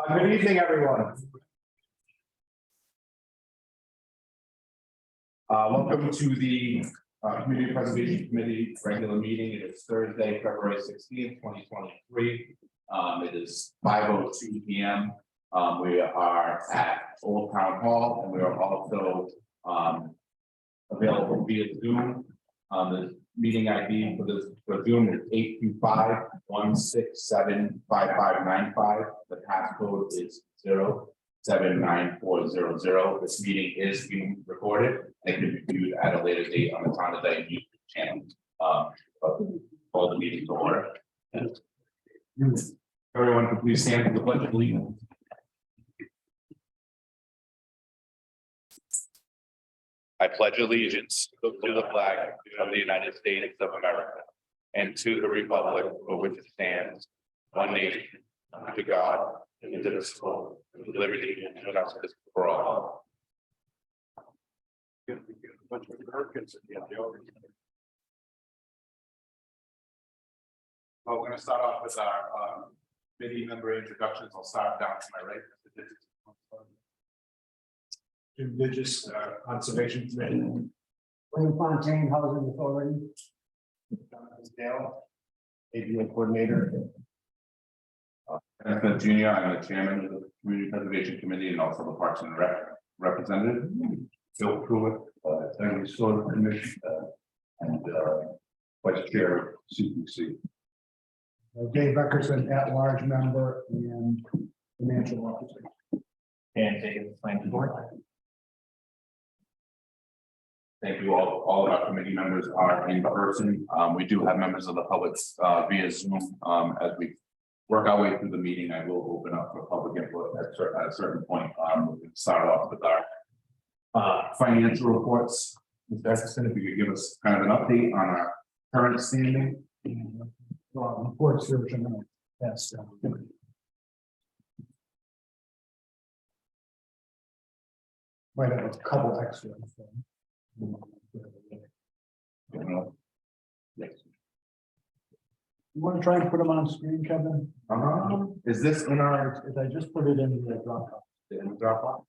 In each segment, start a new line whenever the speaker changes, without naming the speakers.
Good evening, everyone. Welcome to the Community Preservation Committee regular meeting. It is Thursday, February 16th, 2023. It is 5:02 p.m. We are at Old Town Hall, and we are also available via Zoom. The meeting ID for Zoom is 825-167-5595. The passcode is 0799400. This meeting is being recorded and can be viewed at a later date on the Town of Dayton YouTube channel. Call the meeting to order. Everyone, can please stand for the Pledge of Allegiance. I pledge allegiance to the flag of the United States of America and to the republic for which it stands, one nation, under God, indivisible, with liberty and justice for all. We're going to start off with our committee member introductions. I'll start down to my right. Religious Conservation Committee.
William Fontaine, Housing Authority.
Jonathan Dale, ADA Coordinator. Kenneth Smith Jr., I'm the Chairman of the Community Preservation Committee and also the Parks and Rec Representative. Phil Pruitt, Family Soil Commission, and Vice Chair of CPC.
Dave Beckerson, at-large member and financial officer.
And taking the planning board. Thank you all. All of our committee members are in person. We do have members of the public via Zoom. As we work our way through the meeting, I will open up for public input at a certain point. We can start off with our financial reports. Ms. Beckerson, if you could give us kind of an update on our current standing.
Reports version of that's might have a couple extra.
Yes.
You want to try and put them on screen, Kevin?
Is this in our
If I just put it in the Dropbox.
Dropbox?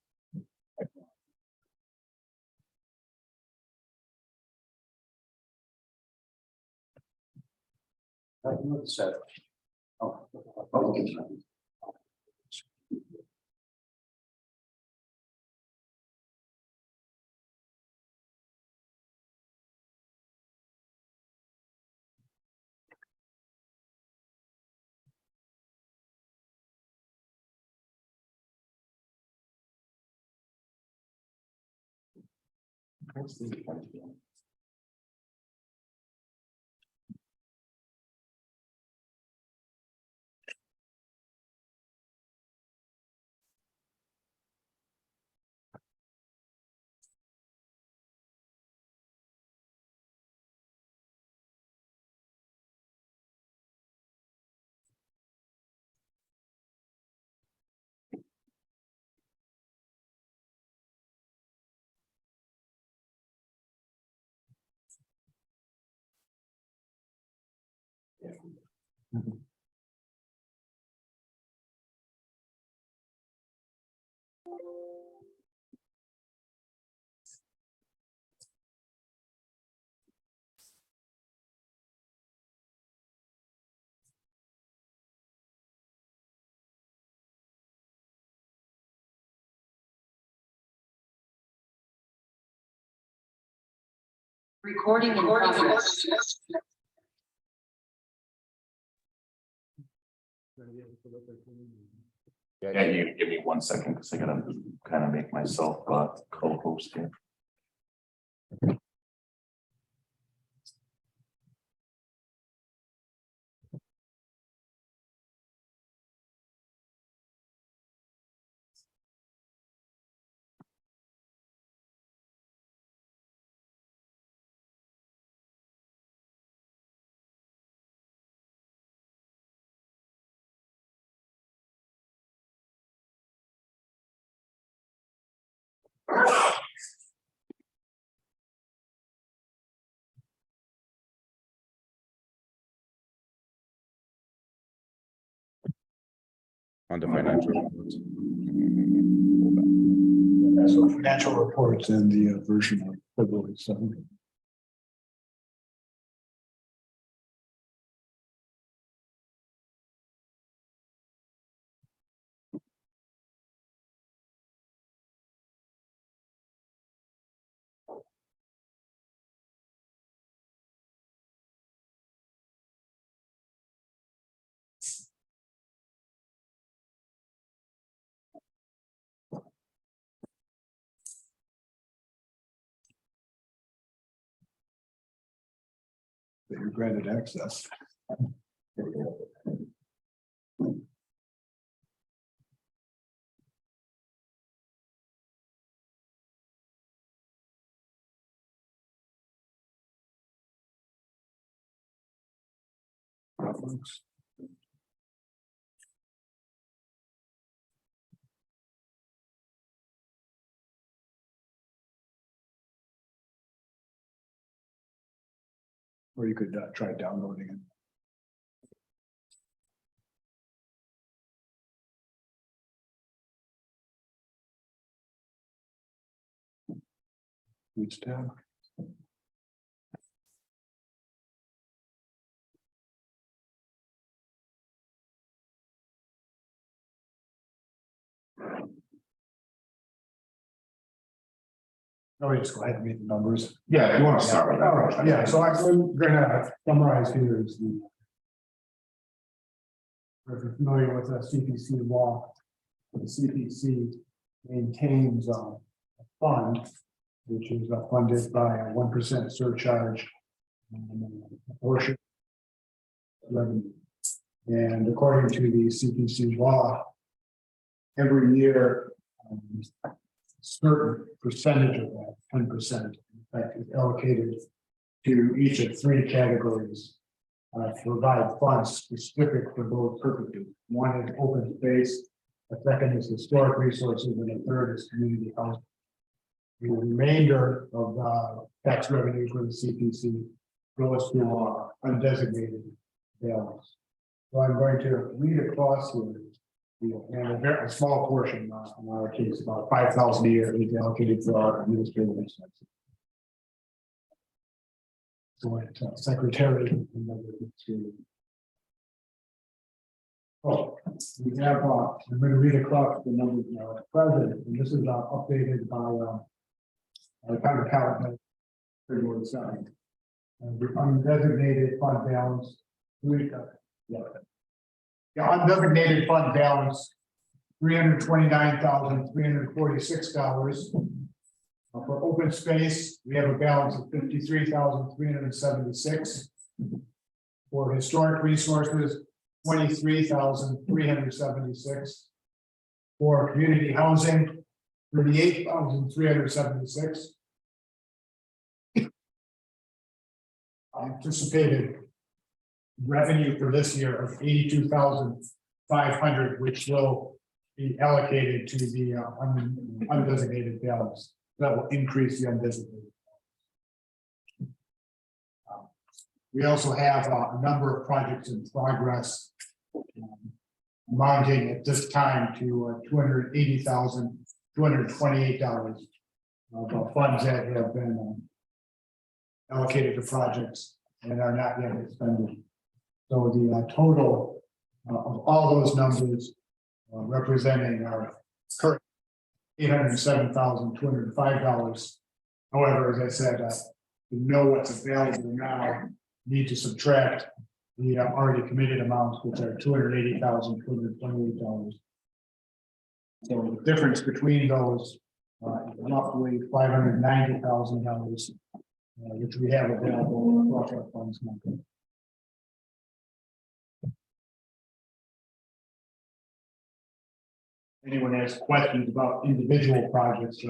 Recording in progress.
Yeah, you give me 1 second because I gotta kind of make myself co-host here.
on the financial reports.
So financial reports and the version of February 7th. That you're granted access. Or you could try downloading it. Each tab. Oh, just go ahead and read the numbers.
Yeah, if you want to start with that.
All right, yeah, so I'm gonna summarize here is the. If you're familiar with the CPC law, the CPC maintains a fund, which is funded by a 1% surcharge. A portion. Revenue. And according to the CPC law, every year, certain percentage of that, 10%, in fact, is allocated to each of three categories to provide funds specific for both purposes. One is open space, a second is historic resources, and a third is community housing. The remainder of tax revenue for the CPC goes to undesignated balance. So I'm going to read across here. And a small portion, in our case, about 5,000 a year is allocated for our administrative expenses. So secretary. Oh, we have, I'm going to read across the numbers now. President, and this is updated by kind of calendar. February 7th. The undesignated fund balance. The undesignated fund balance, $329,346. For open space, we have a balance of $53,376. For historic resources, $23,376. For community housing, $38,376. Anticipated revenue for this year of $82,500, which will be allocated to the undesignated balance. That will increase the undesignated. We also have a number of projects in progress, amounting at this time to $280,228 of funds that have been allocated to projects and are not yet expended. So the total of all those numbers representing our current $807,205. However, as I said, we know what's available now, need to subtract the already committed amounts, which are $280,228. So the difference between those roughly $590,000, which we have available across our funds number. Anyone has questions about individual projects,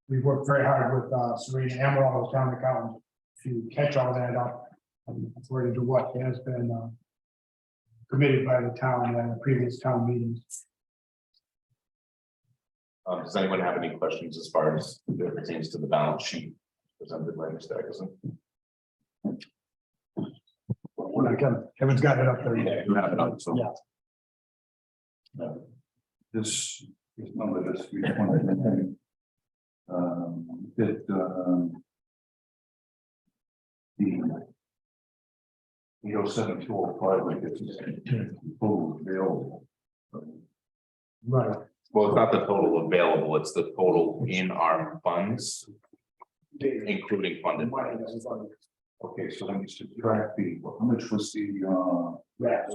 we've worked very hard with Serena Amaral, the town accountant, to catch all that up according to what has been committed by the town and the previous town meetings.
Does anyone have any questions as far as it pertains to the balance sheet presented by Mr. Eggleston?
Kevin's got it up there.
Yeah, you have it on, so.
Yeah.
this number, this 320. That the 807,205, like this is total available.
Right.
Well, it's not the total available, it's the total in our funds, including funded items.
Okay, so let me subtract the, how much was the
Yeah.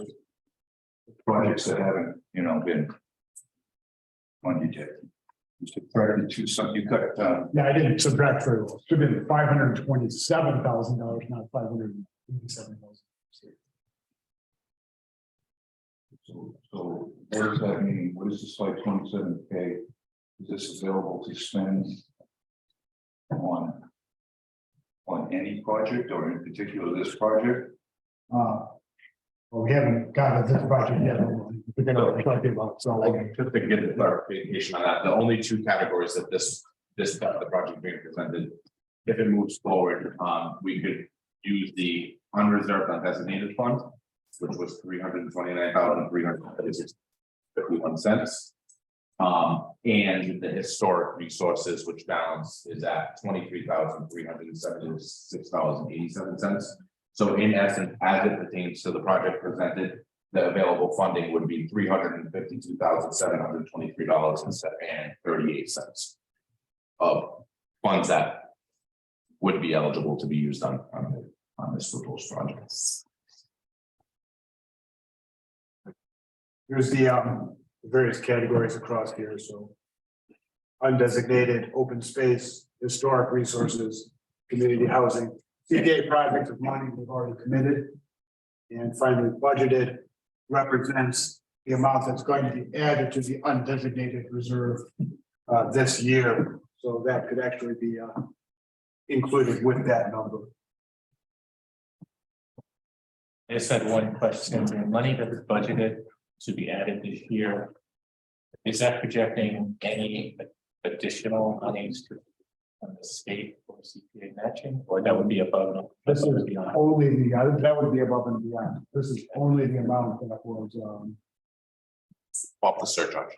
projects that haven't, been funded yet? You subtracted to some, you cut,
Yeah, I didn't subtract very well. Should have been $527,000, not $587,000.
so what does that mean? What is this like 27K? Is this available to spend on any project or in particular this project?
Well, we haven't got to this project yet. We're gonna talk about, so.
Just to get the clarification on that, the only two categories that the project being presented, if it moves forward, we could use the unreserved undesignated fund, which was $329,336.51. And the historic resources, which balance is at $23,376.87. So in essence, as it pertains to the project presented, the available funding would be $352,723.38 of funds that would be eligible to be used on this proposed project.
Here's the various categories across here, so. Undesignated, open space, historic resources, community housing, CDA projects of money we've already committed. And finally, budgeted represents the amount that's going to be added to the undesignated reserve this year. So that could actually be included with that number.
I just had one question. The money that was budgeted to be added this year, is that projecting any additional monies to from the state or CPA matching, or that would be above?
This is only the, that would be above and beyond. This is only the amount that was
Off the surcharge.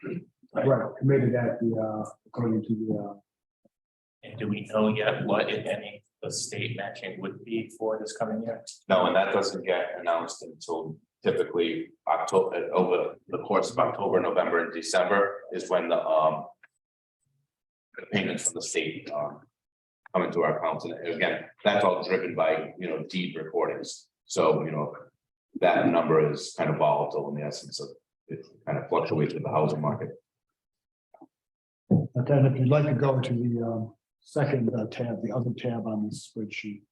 right, committed at the according to the
And do we know yet what, if any, the state matching would be for this coming year?
No, and that doesn't get announced until typically October, over the course of October, November, and December is when the payments from the state come into our accounts. And again, that's all driven by, deed recordings. So, that number is kind of volatile in the essence of it kind of fluctuates with the housing market.
But then if you'd like to go to the second tab, the other tab on the spreadsheet.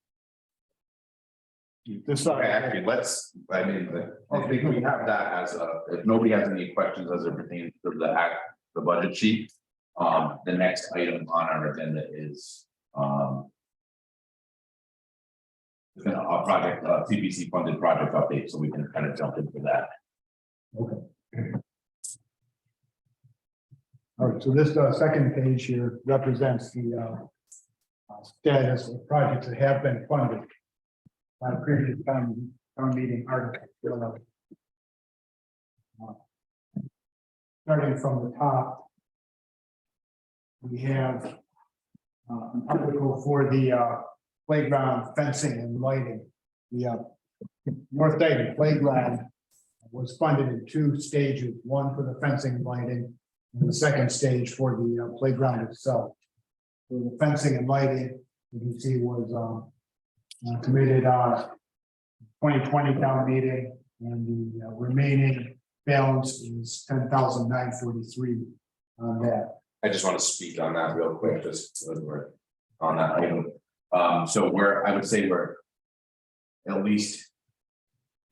This
Actually, I think we have that as if nobody has any questions as it pertains to the budget sheet. The next item on our agenda is our project, CPC funded project update, so we can kind of jump into that.
Okay. All right, so this second page here represents the status of projects that have been funded by previous town meeting article. Starting from the top, we have an article for the playground fencing and lighting. The North Dayton playground was funded in two stages, one for the fencing and lighting, and the second stage for the playground itself. So the fencing and lighting, you can see, was committed 2020 town meeting, and the remaining balance is $10,943 on that.
I just want to speak on that real quick, just as we're on that item. So I would say we're at least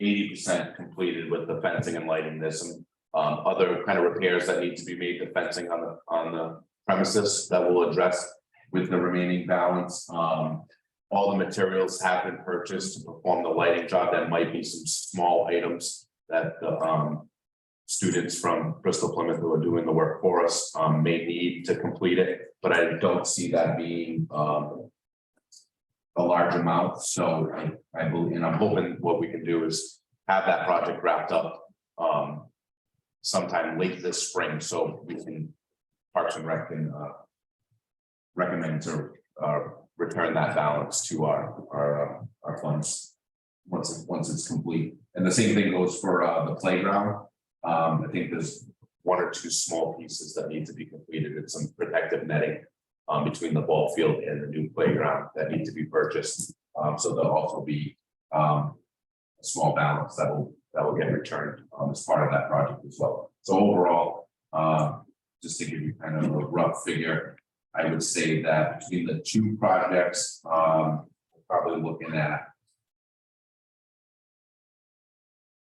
80% completed with the fencing and lighting. There's some other kind of repairs that need to be made to fencing on the premises that we'll address with the remaining balance. All the materials have been purchased to perform the lighting job. There might be some small items that the students from Bristol Plymouth who are doing the work for us may need to complete it, but I don't see that being a large amount. So I believe, and I'm hoping what we can do is have that project wrapped up sometime late this spring, so we can, Parks and Rec can, recommend to, return that balance to our funds. Once it's complete, and the same thing goes for, the playground. I think there's one or two small pieces that need to be completed, and some protective netting, between the ball field and the new playground that need to be purchased. So there'll also be, a small balance that will get returned, as part of that project as well. So overall, just to give you kind of a rough figure, I would say that between the two projects, we're probably looking at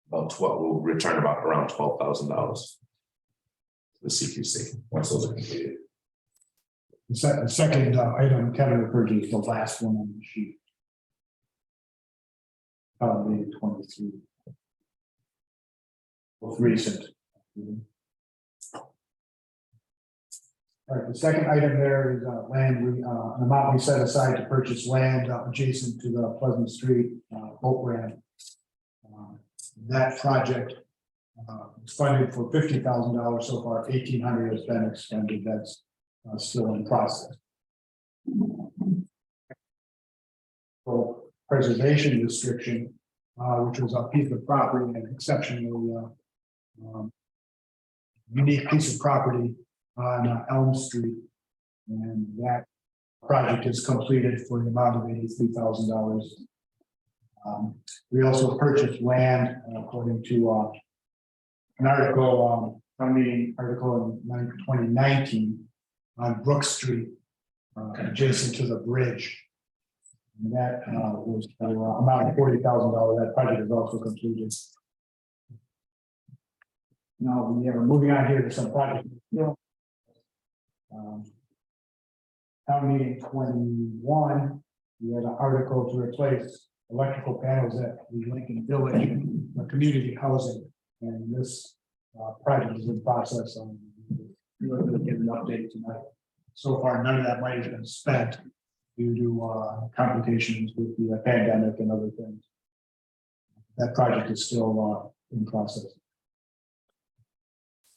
about 12, we'll return about around $12,000 to the CQC once those are completed.
The second item Kevin referred to is the last one on the sheet. Probably 23. Most recent. All right, the second item there is land, an amount we set aside to purchase land adjacent to the Pleasant Street boat ramp. That project was funded for $50,000 so far. $1,800 has been expended. That's still in process. For preservation restriction, which was a piece of property, an exceptionally unique piece of property on Elm Street, and that project is completed for the amount of $83,000. We also purchased land according to an article, article in 2019 on Brook Street, adjacent to the bridge. And that was for amount of $40,000. That project is also completed. Now we are moving on here to some projects. Town meeting 21, we had an article to replace electrical panels at the Lincoln Village community housing, and this project is in process. We're going to get an update tonight. So far, none of that money has been spent due to complications with the pandemic and other things. That project is still in process.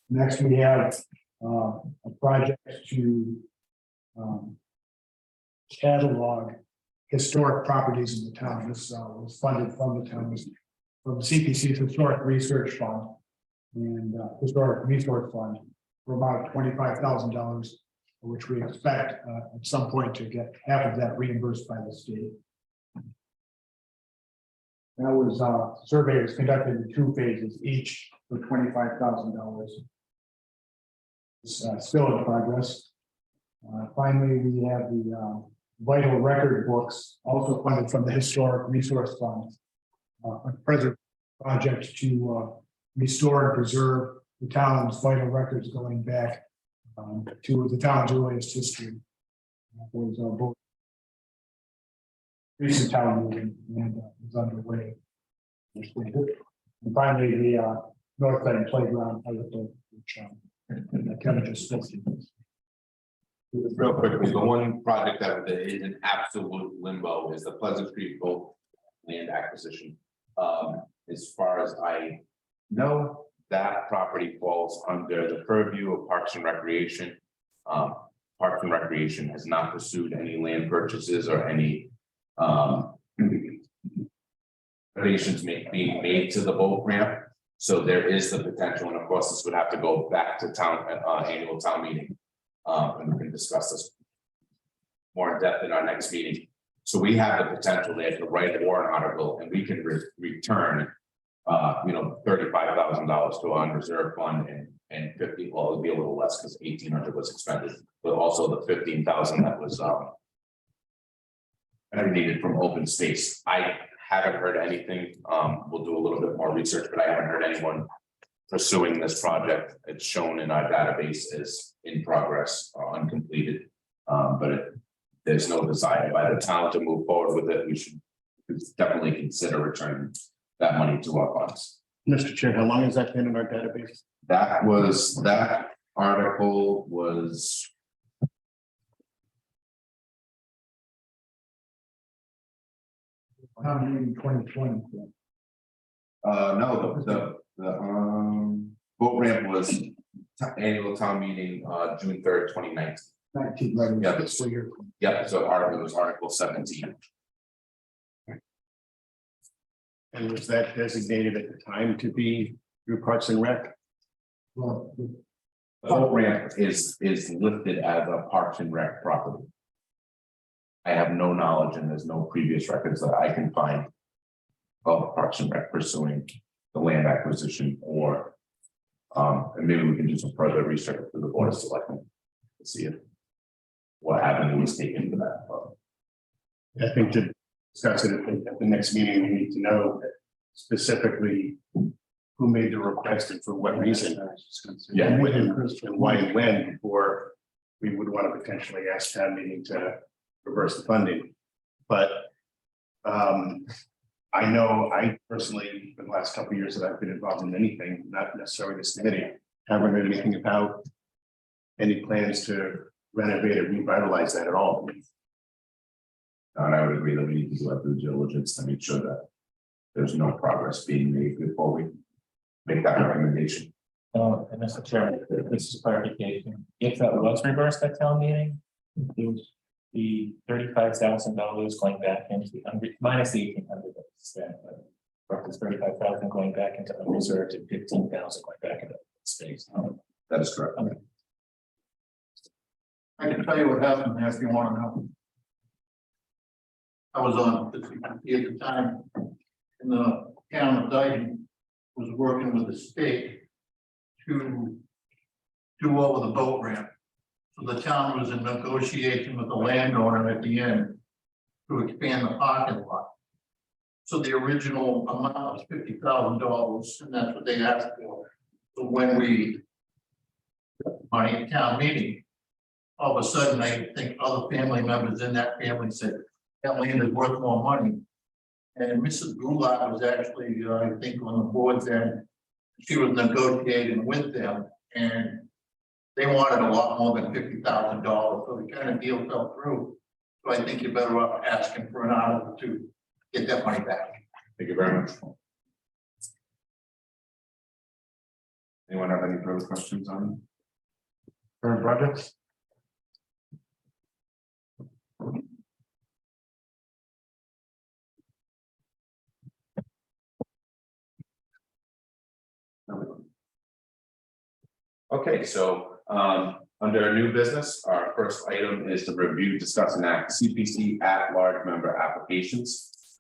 Next, we have a project to catalog historic properties in the town. This was funded from the town, from the CPC's Historic Research Fund and Historic Resource Fund for about $25,000, which we expect at some point to get half of that reimbursed by the state. That was survey was conducted in 2 phases, each for $25,000. It's still in progress. Finally, we have the vital record books, also funded from the Historic Resource Fund, a present project to restore and preserve the town's vital records going back to the town's earliest history. Was both recent town meeting and is underway. And finally, the North End Playground article, which Kevin just spoke to.
Real quickly, the one project that is in absolute limbo is the Pleasant Street boat land acquisition. As far as I know, that property falls under the purview of Parks and Recreation. Parks and Recreation has not pursued any land purchases or any renovations being made to the boat ramp. So there is the potential, and of course, this would have to go back to town annual town meeting. And we can discuss this more in depth in our next meeting. So we have the potential there to write a warrant article, and we can return $35,000 to our unreserved fund and 50, well, it'll be a little less because 1,800 was expended, but also the 15,000 that was needed from open space. I haven't heard anything. We'll do a little bit more research, but I haven't heard anyone pursuing this project. It's shown in our database as in progress or uncompleted. But there's no desire by the town to move forward with it. We should definitely consider returning that money to our funds.
Mr. Chair, how long has that been in our database?
That article was.
Town meeting 2020.
No, boat ramp was annual town meeting, June 3rd, 2019.
19, right,
Yeah.
fiscal year.
Yep, so it was Article 17.
And was that designated at the time to be through Parks and Rec?
Well,
The boat ramp is listed as a Parks and Rec property. I have no knowledge and there's no previous records that I can find of Parks and Rec pursuing the land acquisition or and maybe we can do some further research for the Board of Selectmen to see if what avenue was taken for that.
I think to discuss it at the next meeting, we need to know specifically who made the request and for what reason.
Yeah.
And when, and why and when, before we would want to potentially ask town meeting to reverse the funding. But I know I personally, for the last couple of years that I've been involved in anything, not necessarily this committee, haven't heard anything about any plans to renovate or revitalize that at all.
And I would agree that we need to do our due diligence to make sure that there's no progress being made before we make that recommendation.
And Mr. Chairman, this is clarification. If that was reversed at town meeting, it was the $35,000 going back into minus the 1,800 that was spent, but this 35,000 going back into unreserved and 15,000 going back into space.
That is correct.
I can tell you what happened if you want to know. I was on the CPC at the time, and the town of Dayton was working with the state to do over the boat ramp. So the town was in negotiation with the landowner at the end to expand the parking lot. So the original amount was $50,000, and that's what they asked for. So when we my town meeting, all of a sudden, I think other family members in that family said, that land is worth more money. And Mrs. Goulart was actually, I think, on the board then. She was negotiating with them, and they wanted a lot more than $50,000, so the kind of deal fell through. So I think you're better off asking for an article to get that money back.
Thank you very much. Anyone have any further questions on current projects? Okay, so under new business, our first item is to review, discuss, and act CPC at-large member applications.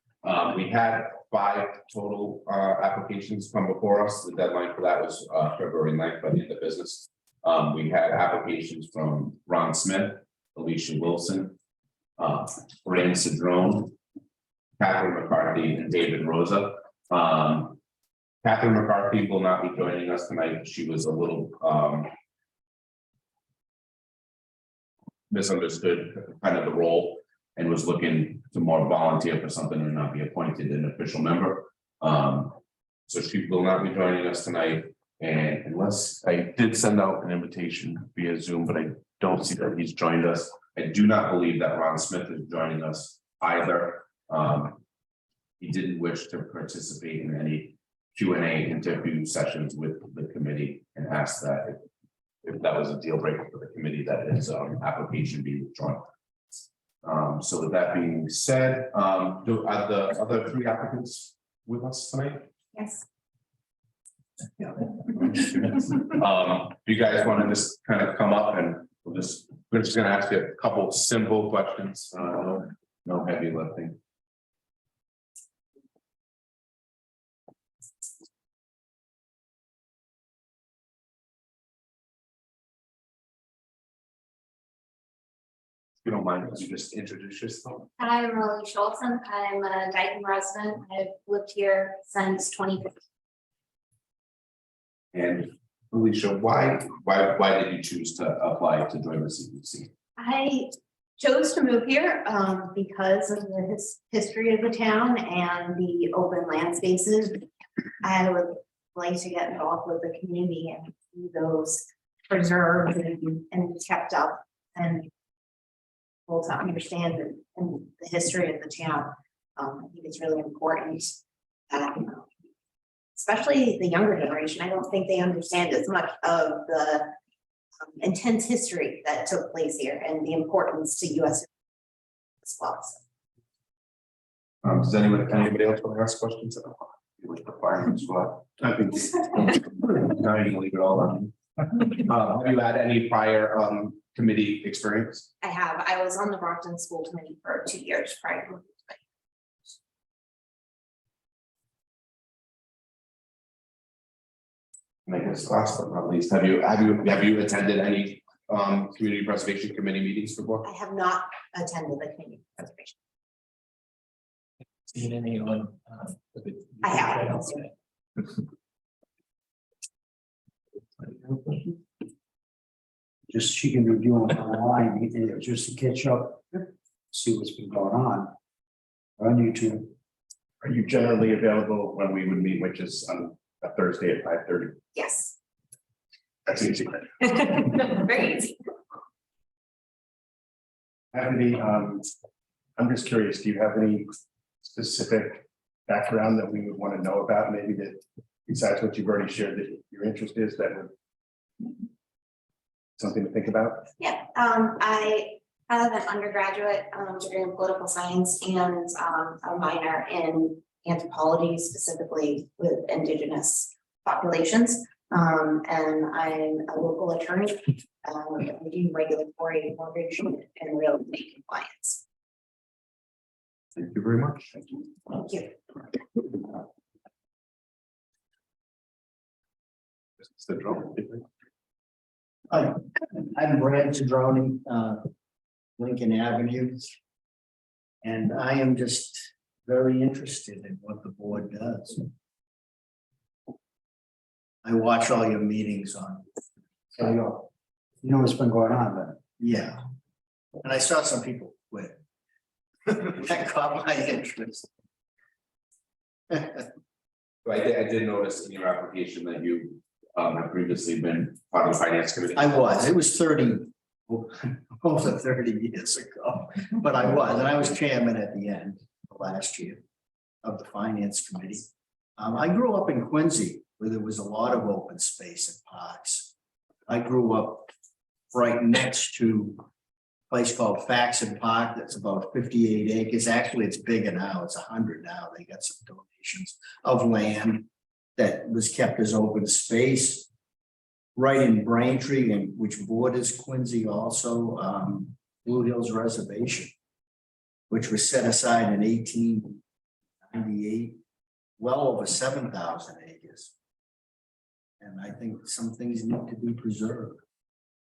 We had 5 total applications come before us. The deadline for that was February 9th by the end of business. We had applications from Ron Smith, Alicia Wilson, Fran Cedrone, Catherine McCarthy, and David Rosa. Catherine McCarthy will not be joining us tonight. She was a little misunderstood kind of the role and was looking to more volunteer for something and not be appointed an official member. So she will not be joining us tonight. And unless I did send out an invitation via Zoom, but I don't see that he's joined us. I do not believe that Ron Smith is joining us either. He didn't wish to participate in any Q&A interview sessions with the committee and asked that if that was a deal breaker for the committee, that his application be withdrawn. So with that being said, are the other 3 applicants with us tonight?
Yes.
Do you guys want to just kind of come up and we're just gonna ask you a couple simple questions, no heavy lifting. If you don't mind, would you just introduce yourself?
Hi, I'm Rolly Schultzen. I'm a Dayton resident. I've lived here since 2015.
And Alicia, why did you choose to apply to join the CPC?
I chose to move here because of the history of the town and the open land spaces. I would like to get involved with the community and see those preserved and kept up and able to understand the history of the town. I think it's really important that especially the younger generation, I don't think they understand as much of the intense history that took place here and the importance to US as well.
Does anybody else want to ask questions? With requirements, well,
I think
now you can leave it all on. Have you had any prior committee experience?
I have, I was on the Brockton School Committee for 2 years prior to.
And I guess last but not least, have you attended any community preservation committee meetings before?
I have not attended the community preservation.
Seen any on?
I have.
Just she can review them online, just to catch up, see what's been going on YouTube.
are you generally available when we would meet, which is on a Thursday at 5:30?
Yes.
That's easy.
Very easy.
Have any, I'm just curious, do you have any specific background that we would want to know about, maybe that besides what you've already shared that your interest is, that would something to think about?
Yeah, I have an undergraduate degree in political science and a minor in anthropology, specifically with indigenous populations. And I'm a local attorney. I do regulatory mortgage and real estate compliance.
Thank you very much.
Thank you.
Mr. Drum.
Hi, I'm Brad Cedrone, Lincoln Avenue. And I am just very interested in what the board does. I watch all your meetings on,
So you know what's been going on then.
yeah. And I saw some people quit. That caught my interest.
So I did notice in your application that you have previously been part of the finance committee.
It was 30, over 30 years ago, but I was, and I was chairman at the end of last year of the finance committee. I grew up in Quincy where there was a lot of open space and parks. I grew up right next to a place called Faxon Park that's about 58 acres. Actually, it's bigger now, it's 100 now. They got some donations of land that was kept as open space. Right in Braintree, and which borders Quincy also, Blue Hills Reservation, which was set aside in 1898, well over 7,000 acres. And I think some things need to be preserved.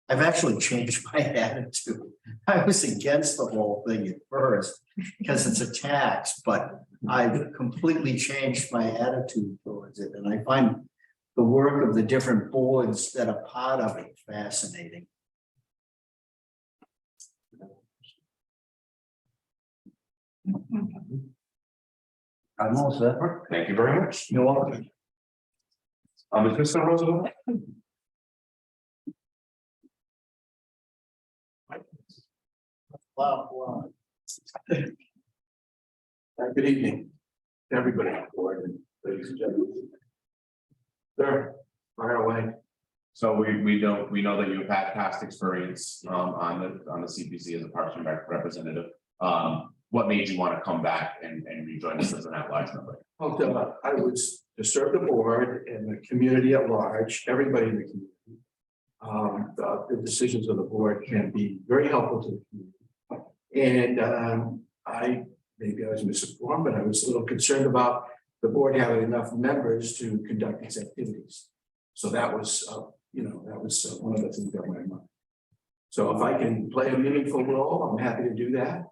I've actually changed my attitude. I was against the whole thing at first because it's a tax, but I've completely changed my attitude towards it. And I find the work of the different boards that are part of it fascinating.
I'm all set.
Thank you very much.
You're welcome.
Is Mr. Roosevelt?
Wow.
Good evening, everybody on board and ladies and gentlemen. Sir, fire away.
So we know that you've had past experience on the CPC as a Parks and Rec representative. What made you want to come back and rejoin us as an at-large member?
Well, I was to serve the board and the community at large, everybody in the community. The decisions of the board can be very helpful to the community. And maybe I was misinformed, but I was a little concerned about the board having enough members to conduct these activities. So that was, one of the things that went in mind. So if I can play a meaningful role, I'm happy to do that.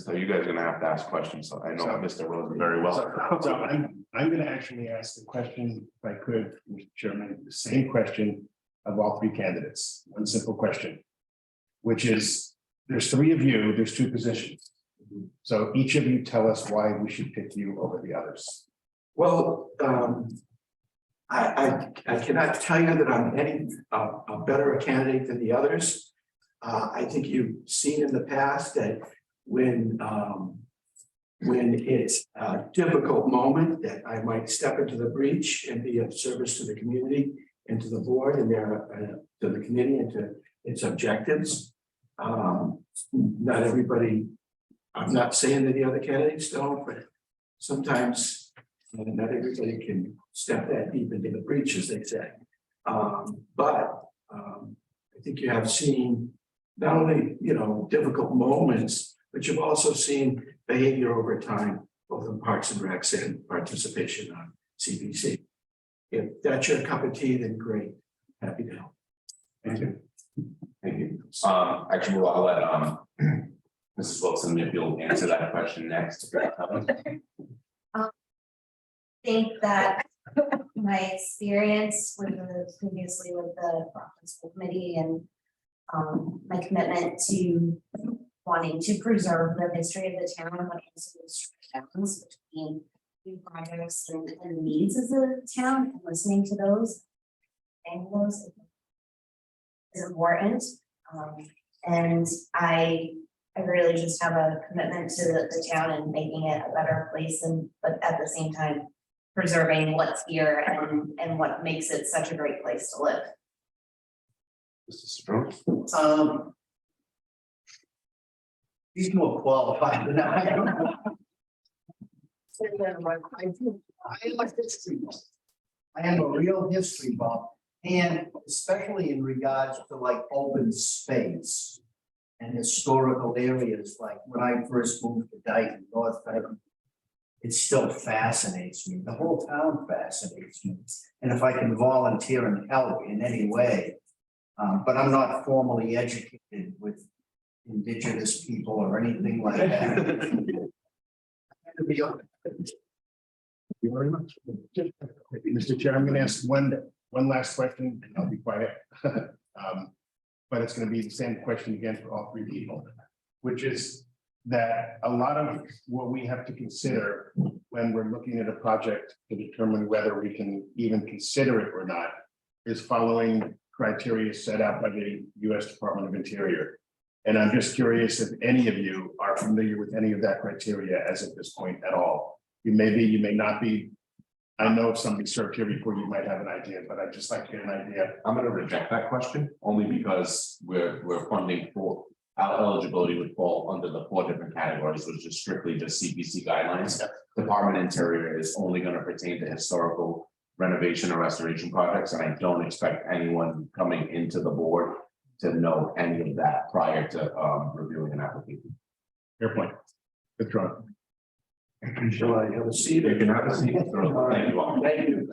So you guys are gonna have to ask questions, so I know Mr. Rosen very well.
So I'm gonna actually ask the question, if I could, Mr. Chairman, the same question of all three candidates, one simple question. Which is, there's three of you, there's two positions. So each of you tell us why we should pick you over the others.
Well, I cannot tell you that I'm any a better a candidate than the others. I think you've seen in the past that when
when it's a difficult moment, that I might step into the breach and be of service to the community and to the board and to the committee and to its objectives. Not everybody, I'm not saying that the other candidates don't, but sometimes not everybody can step that deep into the breach, as they say. But I think you have seen not only, difficult moments, but you've also seen behavior over time, both in Parks and Recs and participation on CPC. If that's your cup of tea, then great. Happy to help.
Thank you. Thank you. Actually, well, I'll let Mrs. Wilson, if you'll answer that question next.
Think that my experience previously with the Brockton School Committee and my commitment to wanting to preserve the history of the town and what is towns between new projects and the needs of the town and listening to those and those is important. And I really just have a commitment to the town and making it a better place, but at the same time preserving what's here and what makes it such a great place to live.
Mrs. Strode?
He's more qualified than I am. I am a history buff. I am a real history buff, and especially in regards to like open space and historical areas, like when I first moved to Dayton, North Dayton. It still fascinates me. The whole town fascinates me. And if I can volunteer and help in any way, but I'm not formally educated with Indigenous people or anything like that. To be honest.
Thank you very much. Mr. Chair, I'm going to ask one last question, and I'll be quiet. But it's going to be the same question again for all three people, which is that a lot of what we have to consider when we're looking at a project to determine whether we can even consider it or not is following criteria set out by the U.S. Department of Interior. And I'm just curious if any of you are familiar with any of that criteria as of this point at all. You may be, you may not be. I know if somebody served here before, you might have an idea, but I'd just like to get an idea.
I'm going to reject that question only because we're funding for our eligibility would fall under the 4 different categories, which is strictly just CPC guidelines. Department Interior is only going to pertain to historical renovation or restoration projects, and I don't expect anyone coming into the board to know any of that prior to reviewing an application.
Fair point. Withdrawn.
Shall I have a seat?
You can have a seat. Thank you all.
Thank you.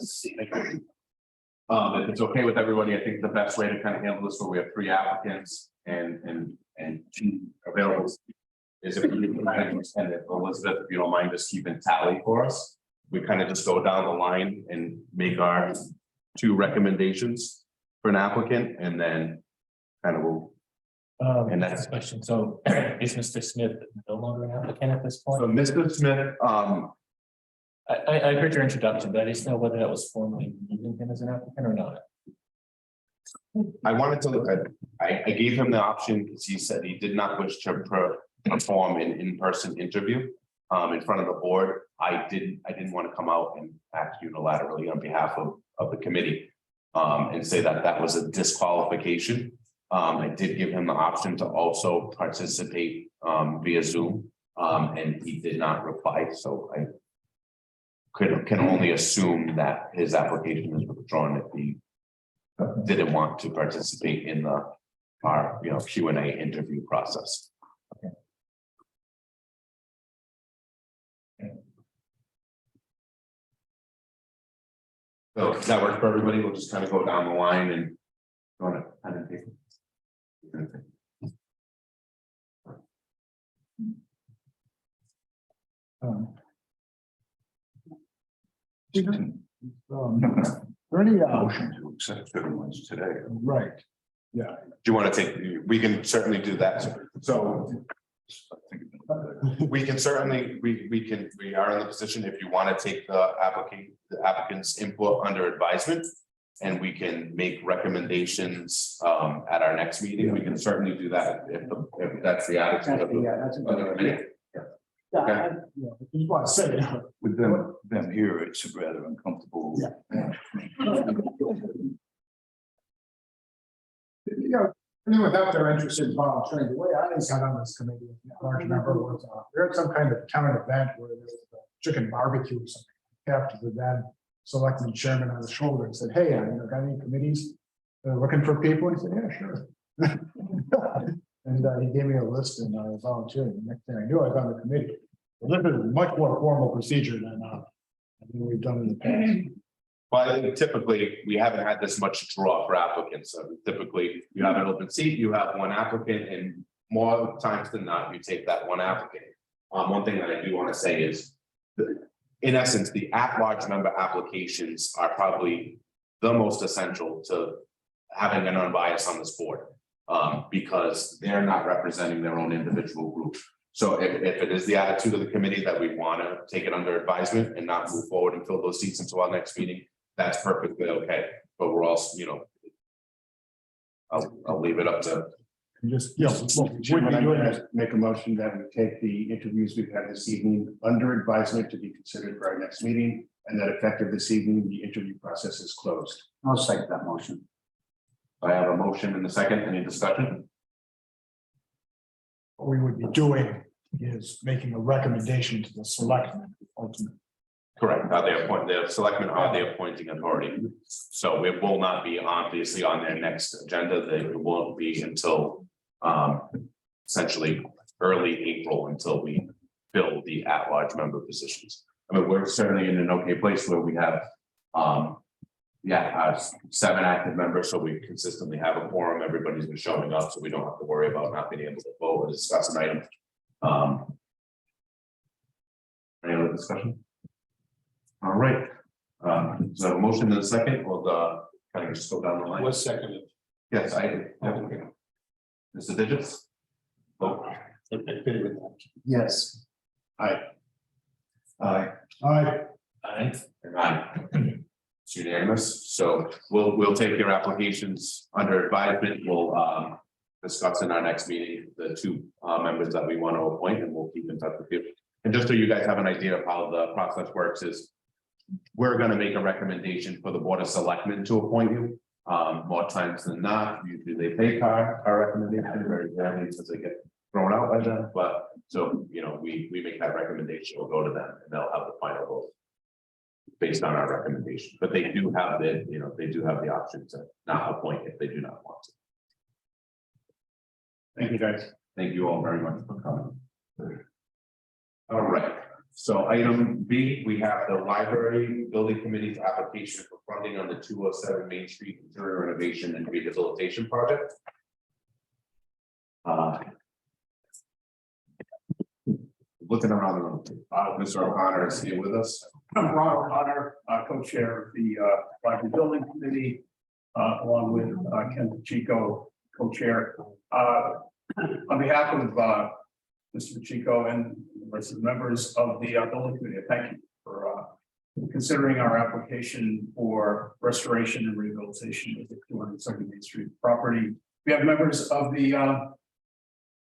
If it's okay with everybody, I think the best way to kind of handle this, where we have 3 applicants and 2 available, is if we can extend it. Elizabeth, if you don't mind just keeping tally for us, we kind of just go down the line and make our 2 recommendations for an applicant, and then kind of will.
And that's the question. So is Mr. Smith no longer an applicant at this point?
So Mr. Smith,
I heard your introduction, but I just know whether that was formally using him as an applicant or not.
I wanted to look at, I gave him the option because he said he did not wish to perform an in-person interview in front of the board. I didn't want to come out and act unilaterally on behalf of the committee and say that that was a disqualification. I did give him the option to also participate via Zoom and he did not reply. So I can only assume that his application is withdrawn if he didn't want to participate in our Q&A interview process.
Okay.
So does that work for everybody? We'll just kind of go down the line and go on pen and paper.
Any,
Motion to accept everyone's today.
right,
Do you want to take, we can certainly do that. So we can certainly, we are in the position, if you want to take the applicant's input under advisement, and we can make recommendations at our next meeting, we can certainly do that if that's the attitude of the committee.
Just want to say,
With them here, it's rather uncomfortable.
Yeah. anyone out there interested in volunteering, the way I got on this committee, a large member was, we had some kind of town event where there was a chicken barbecue or something. After the then selectman chairman on the shoulder and said, hey, got any committees looking for people? He said, yeah, sure. And he gave me a list and I volunteered. The next thing I knew, I was on the committee. But this is a much more formal procedure than we've done in the past.
Well, I think typically, we haven't had this much draw for applicants, so typically, you have an open seat, you have one applicant, and more times than not, you take that one applicant. One thing that I do want to say is, in essence, the at-large member applications are probably the most essential to having an unbiased on this board. Because they're not representing their own individual group. So if it is the attitude of the committee that we want to take it under advisement and not move forward and fill those seats until our next meeting, that's perfectly okay. But we're also, I'll leave it up to.
Just,
Mr. Chairman, I'm going to make a motion that we take the interviews we've had this evening under advisement to be considered for our next meeting, and that effective this evening, the interview process is closed.
I'll second that motion.
I have a motion in the second. Any discussion?
what we would be doing is making a recommendation to the selectmen ultimately.
Correct. The selectmen are the appointing authority. So it will not be obviously on their next agenda. It won't be until essentially early April until we fill the at-large member positions. I mean, we're certainly in an okay place where we have 7 active members, so we consistently have a quorum. Everybody's been showing up, so we don't have to worry about not being able to vote or discuss an item. Any other discussion? All right. So a motion in a second, we'll kind of just go down the line.
Was seconded.
Yes, I did. Okay. Mr. Digits? Vote.
Yes.
Aye.
Aye.
And aye. It's unanimous, so we'll take your applications under advisement. We'll discuss in our next meeting the 2 members that we want to appoint, and we'll keep in touch with you. And just so you guys have an idea of how the process works is we're going to make a recommendation for the Board of Selectmen to appoint you. More times than not, usually they take our recommendation very rarely because they get thrown out by them. But so, we make that recommendation, we'll go to them and they'll have the final vote based on our recommendation. But they do have the option to not appoint if they do not want to.
Thank you, guys.
Thank you all very much for coming. All right, so item B, we have the library building committee's application for funding on the 207 Main Street interior renovation and rehabilitation project. Looking around the room, Mr. O'Connor is here with us.
I'm Ron O'Connor, co-chair of the library building committee, along with Ken Pacheco, co-chair. On behalf of Mr. Pacheco and the rest of the members of the building committee, thank you for considering our application for restoration and rehabilitation of the 202nd Main Street property. We have members of the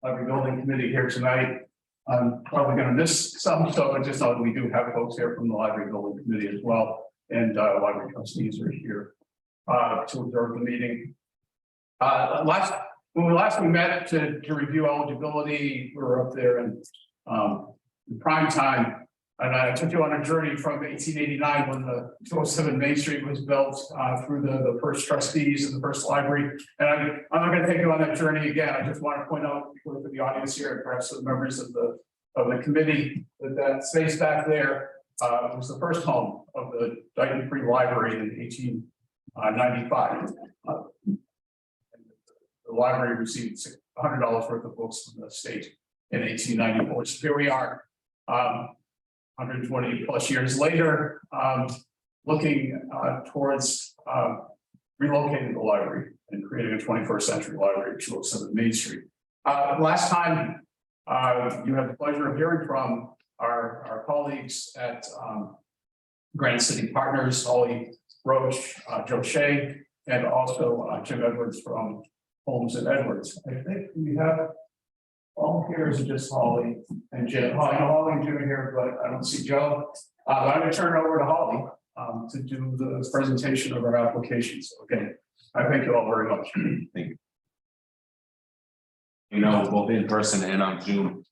library building committee here tonight. I'm probably going to miss some, so I just know that we do have folks here from the library building committee as well, and library trustees are here to observe the meeting. When we met to review eligibility, we were up there in prime time, and I took you on a journey from 1889 when the 207 Main Street was built through the first trustees and the first library. And I'm not going to take you on that journey again. I just want to point out for the audience here and perhaps the members of the committee that space back there was the first home of the Dayton Free Library in 1895. The library received $100 worth of books from the state in 1894. So here we are. 120 plus years later, looking towards relocating the library and creating a 21st century library at 207 Main Street. Last time, you had the pleasure of hearing from our colleagues at Granite City Partners, Holly Roach, Joe Shea, and also Jim Edwards from Holmes and Edwards. I think we have volunteers are just Holly and Jim. Holly and Jim are here, but I don't see Joe. I'm gonna turn it over to Holly to do the presentation of our applications. Okay, I thank you all very much.
You know, both in person and on Zoom.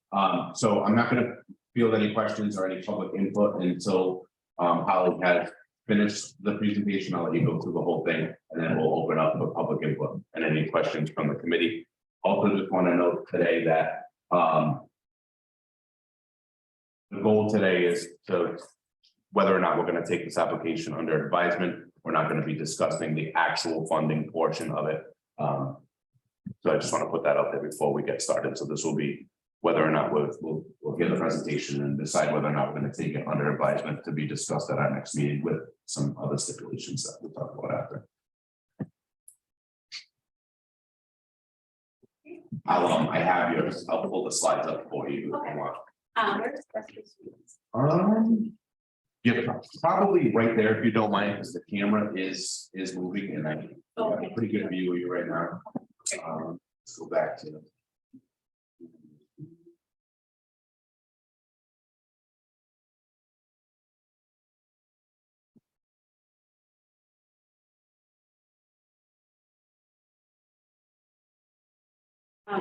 So I'm not gonna field any questions or any public input until Holly has finished the presentation. I'll let you go through the whole thing, and then we'll open up for public input and any questions from the committee. Also, just want to note today that the goal today is to whether or not we're going to take this application under advisement. We're not going to be discussing the actual funding portion of it. So I just want to put that out there before we get started. So this will be whether or not we'll get the presentation and decide whether or not we're going to take it under advisement to be discussed at our next meeting with some other stipulations that we'll talk about after. I have yours. I'll pull the slides up for you if you want. Yeah, probably right there if you don't mind, because the camera is moving and I have a pretty good view of you right now. Let's go back to.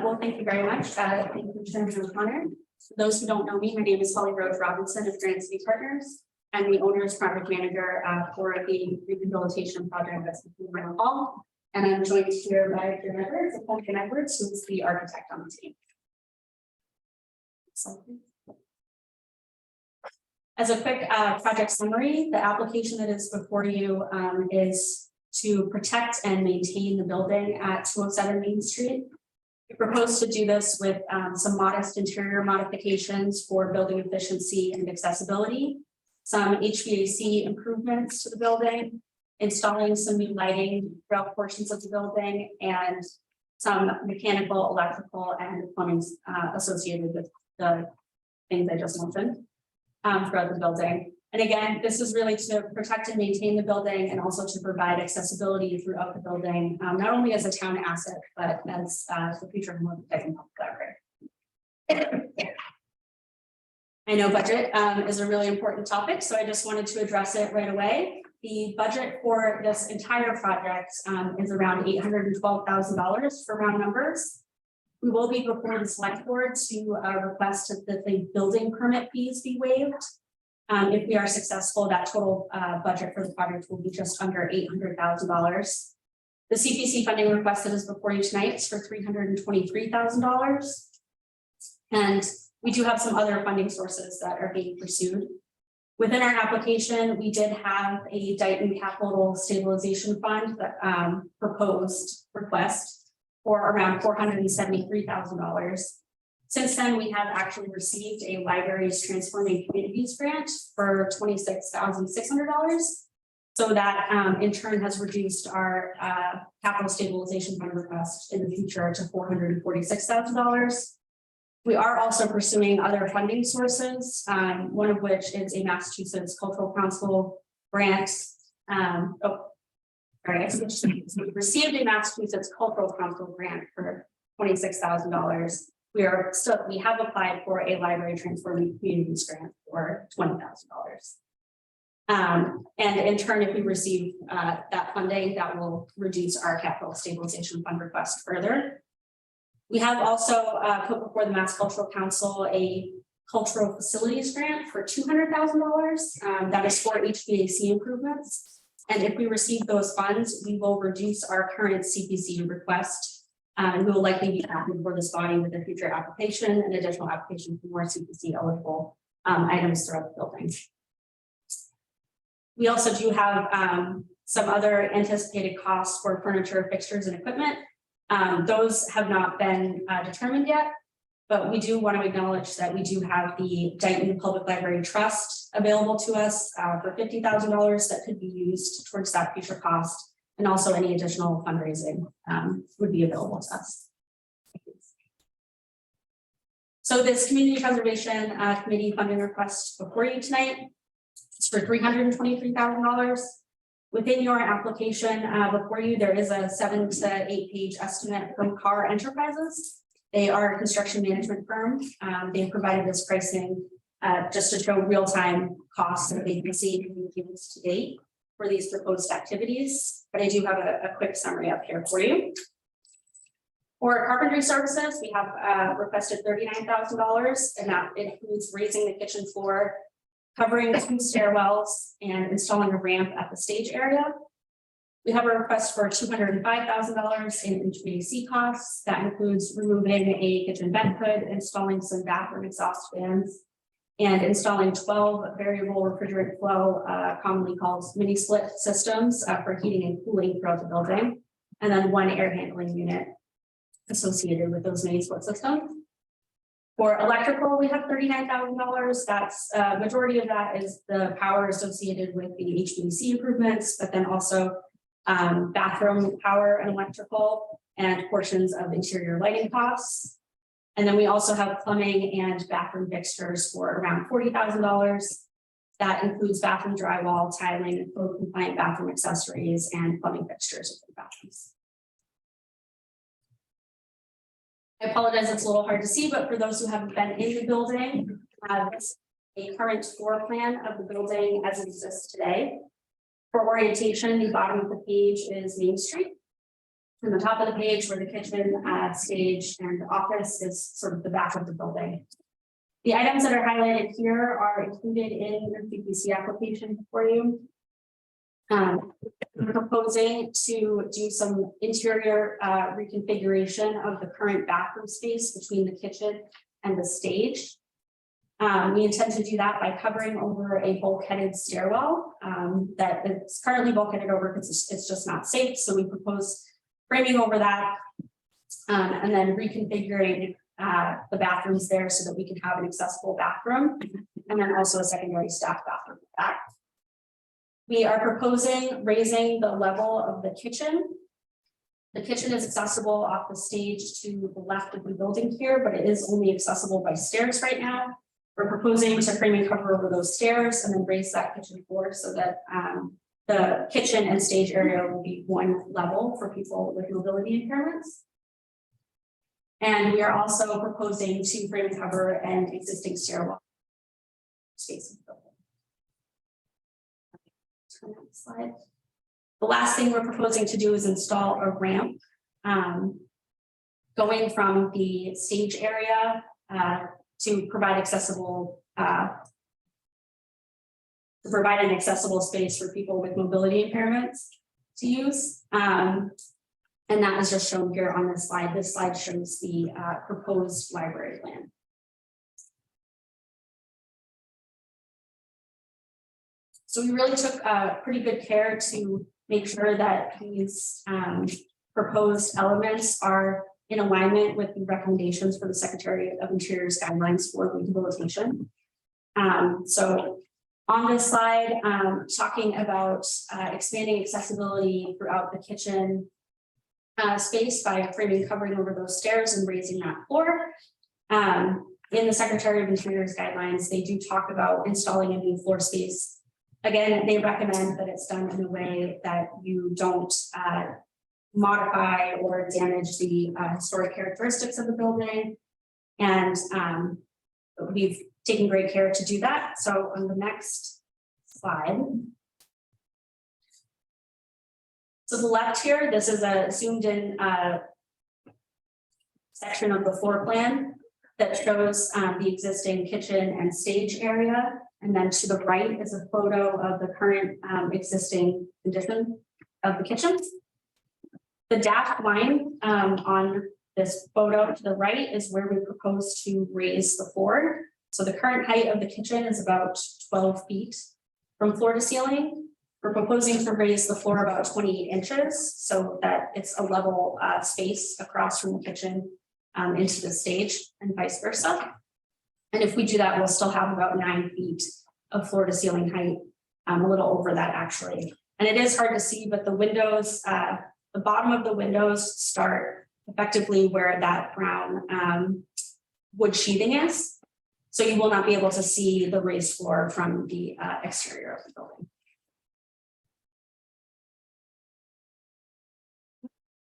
Well, thank you very much. Thank you, Senator O'Connor. For those who don't know me, my name is Holly Rose Robinson of Granite City Partners. I'm the owner's project manager for the rehabilitation project that's in Menlo Hall. And I'm joined here by Jim Edwards, Jim Edwards, who is the architect on the team. As a quick project summary, the application that is before you is to protect and maintain the building at 207 Main Street. We propose to do this with some modest interior modifications for building efficiency and accessibility, some HVAC improvements to the building, installing some new lighting throughout portions of the building, and some mechanical, electrical, and plumbing associated with the things I just mentioned throughout the building. And again, this is really to protect and maintain the building and also to provide accessibility throughout the building, not only as a town asset, but as the future home of the Dayton Public Library. I know budget is a really important topic, so I just wanted to address it right away. The budget for this entire project is around $812,000 for round numbers. We will be before the select board to request that the building permit fees be waived. If we are successful, that total budget for the project will be just under $800,000. The CPC funding request that is before you tonight is for $323,000. And we do have some other funding sources that are being pursued. Within our application, we did have a Dayton Capital Stabilization Fund that proposed request for around $473,000. Since then, we have actually received a Libraries Transforming Communities grant for $26,600. So that in turn has reduced our capital stabilization fund request in the future to $446,000. We are also pursuing other funding sources, one of which is a Massachusetts Cultural Council grant. We received a Massachusetts Cultural Council grant for $26,000. We have applied for a Library Transforming Communities grant for $20,000. And in turn, if we receive that funding, that will reduce our capital stabilization fund request further. We have also put before the Mass Cultural Council a cultural facilities grant for $200,000. That is for HVAC improvements. And if we receive those funds, we will reduce our current CPC request. And we will likely be back before this body with a future application and additional application for more CPC eligible items throughout the building. We also do have some other anticipated costs for furniture, fixtures, and equipment. Those have not been determined yet, but we do want to acknowledge that we do have the Dayton Public Library Trust available to us for $50,000 that could be used towards that future cost. And also any additional fundraising would be available to us. So this Community Preservation Committee funding request before you tonight is for $323,000. Within your application before you, there is a 7 to 8 page estimate from Carr Enterprises. They are a construction management firm. They provided this pricing just to show real-time costs that they've received in units to date for these proposed activities. But I do have a quick summary up here for you. For carpentry services, we have requested $39,000, and that includes raising the kitchen floor, covering 2 stairwells, and installing a ramp at the stage area. We have a request for $205,000 in HVAC costs. That includes removing a kitchen vent hood, installing some bathroom exhaust fans, and installing 12 variable refrigerant flow, commonly called mini split systems for heating and cooling throughout the building, and then 1 air handling unit associated with those mini split systems. For electrical, we have $39,000. That's majority of that is the power associated with the HVAC improvements, but then also bathroom power and electrical and portions of interior lighting costs. And then we also have plumbing and bathroom fixtures for around $40,000. That includes bathroom drywall, tiling, code compliant bathroom accessories, and plumbing fixtures within bathrooms. I apologize, it's a little hard to see, but for those who haven't been in the building, this is a current floor plan of the building as it exists today. For orientation, the bottom of the page is Main Street. And the top of the page where the kitchen, stage, and office is sort of the back of the building. The items that are highlighted here are included in your PPC application for you. We're proposing to do some interior reconfiguration of the current bathroom space between the kitchen and the stage. We intend to do that by covering over a bulkheaded stairwell that is currently bulkheaded over because it's just not safe. So we propose framing over that and then reconfiguring the bathrooms there so that we can have an accessible bathroom and then also a secondary staff bathroom back. We are proposing raising the level of the kitchen. The kitchen is accessible off the stage to the left of the building here, but it is only accessible by stairs right now. We're proposing to frame and cover over those stairs and then raise that kitchen floor so that the kitchen and stage area will be 1 level for people with mobility impairments. And we are also proposing to frame and cover an existing stairwell space. Slide. The last thing we're proposing to do is install a ramp going from the stage area to provide accessible to provide an accessible space for people with mobility impairments to use. And that is just shown here on this slide. This slide shows the proposed library plan. So we really took pretty good care to make sure that these proposed elements are in alignment with the recommendations for the Secretary of Interior's guidelines for rehabilitation. So on this slide, talking about expanding accessibility throughout the kitchen space by framing covering over those stairs and raising that floor. In the Secretary of Interior's guidelines, they do talk about installing a new floor space. Again, they recommend that it's done in a way that you don't modify or damage the historic characteristics of the building. And we've taken great care to do that. So on the next slide. So the left here, this is a zoomed in section of the floor plan that shows the existing kitchen and stage area. And then to the right is a photo of the current existing condition of the kitchen. The dashed line on this photo to the right is where we propose to raise the floor. So the current height of the kitchen is about 12 feet from floor to ceiling. We're proposing to raise the floor about 28 inches so that it's a level space across from the kitchen into the stage and vice versa. And if we do that, we'll still have about 9 feet of floor to ceiling height, a little over that actually. And it is hard to see, but the windows, the bottom of the windows start effectively where that brown wood sheathing is. So you will not be able to see the raised floor from the exterior of the building.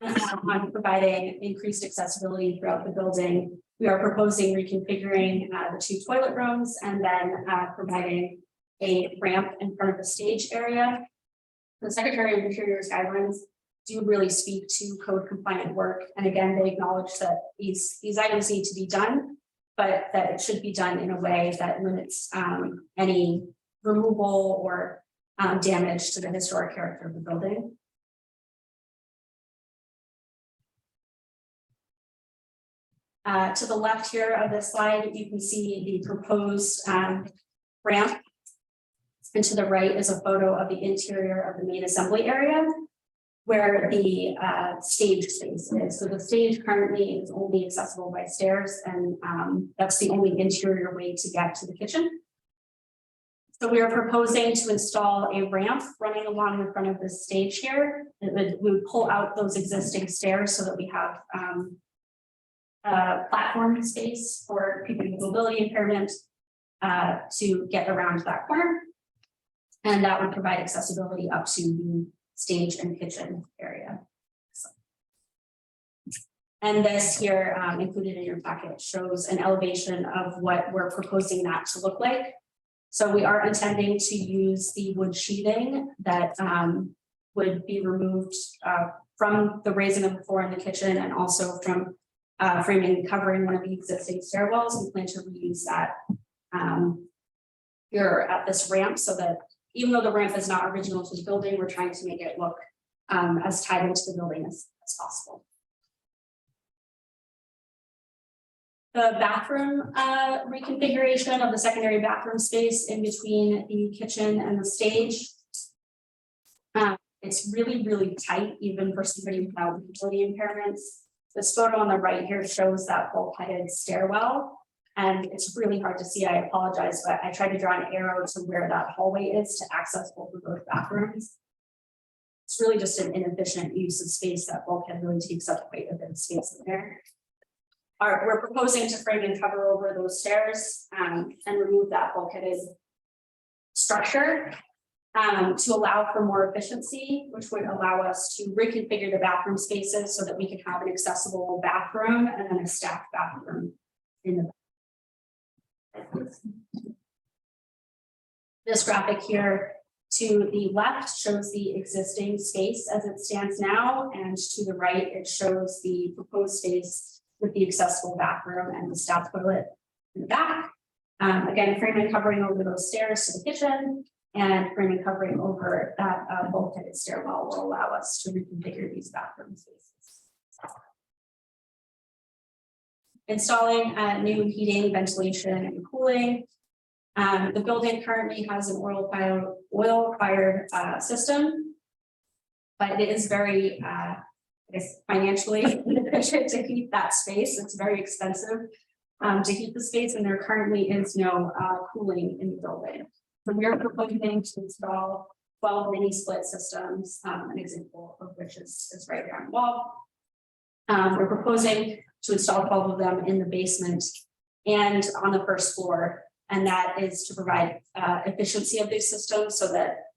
On providing increased accessibility throughout the building, we are proposing reconfiguring the 2 toilet rooms and then providing a ramp in front of the stage area. The Secretary of Interior's guidelines do really speak to code compliant work. And again, they acknowledge that these items need to be done, but that it should be done in a way that limits any removal or damage to the historic character of the building. To the left here of this slide, you can see the proposed ramp. And to the right is a photo of the interior of the main assembly area where the stage space is. So the stage currently is only accessible by stairs, and that's the only interior way to get to the kitchen. So we are proposing to install a ramp running along the front of the stage here. We would pull out those existing stairs so that we have platform space for people with mobility impairment to get around that corner. And that would provide accessibility up to the stage and kitchen area. And this here, included in your packet, shows an elevation of what we're proposing that to look like. So we are intending to use the wood sheathing that would be removed from the raising of the floor in the kitchen and also from framing and covering one of the existing stairwells. We plan to reuse that here at this ramp, so that even though the ramp is not original to the building, we're trying to make it look as tied into the building as possible. The bathroom reconfiguration of the secondary bathroom space in between the kitchen and the stage. It's really, really tight, even for somebody without mobility impairments. This photo on the right here shows that bulkheaded stairwell, and it's really hard to see. I apologize, but I tried to draw an arrow to where that hallway is to access both of those bathrooms. It's really just an inefficient use of space. That bulkhead really takes up quite a bit of space in there. We're proposing to frame and cover over those stairs and remove that bulkheaded structure to allow for more efficiency, which would allow us to reconfigure the bathroom spaces so that we can have an accessible bathroom and then a stacked bathroom in the. This graphic here to the left shows the existing space as it stands now, and to the right it shows the proposed space with the accessible bathroom and the staff toilet in the back. Again, frame and covering over those stairs to the kitchen, and frame and covering over that bulkheaded stairwell will allow us to reconfigure these bathroom spaces. Installing new heating, ventilation, and cooling. The building currently has an oil-fired system, but it is very financially inefficient to heat that space. It's very expensive to heat the space, and there currently is no cooling in the building. So we are proposing to install 12 mini split systems, an example of which is right there on the wall. We're proposing to install 12 of them in the basement and on the first floor, and that is to provide efficiency of these systems so that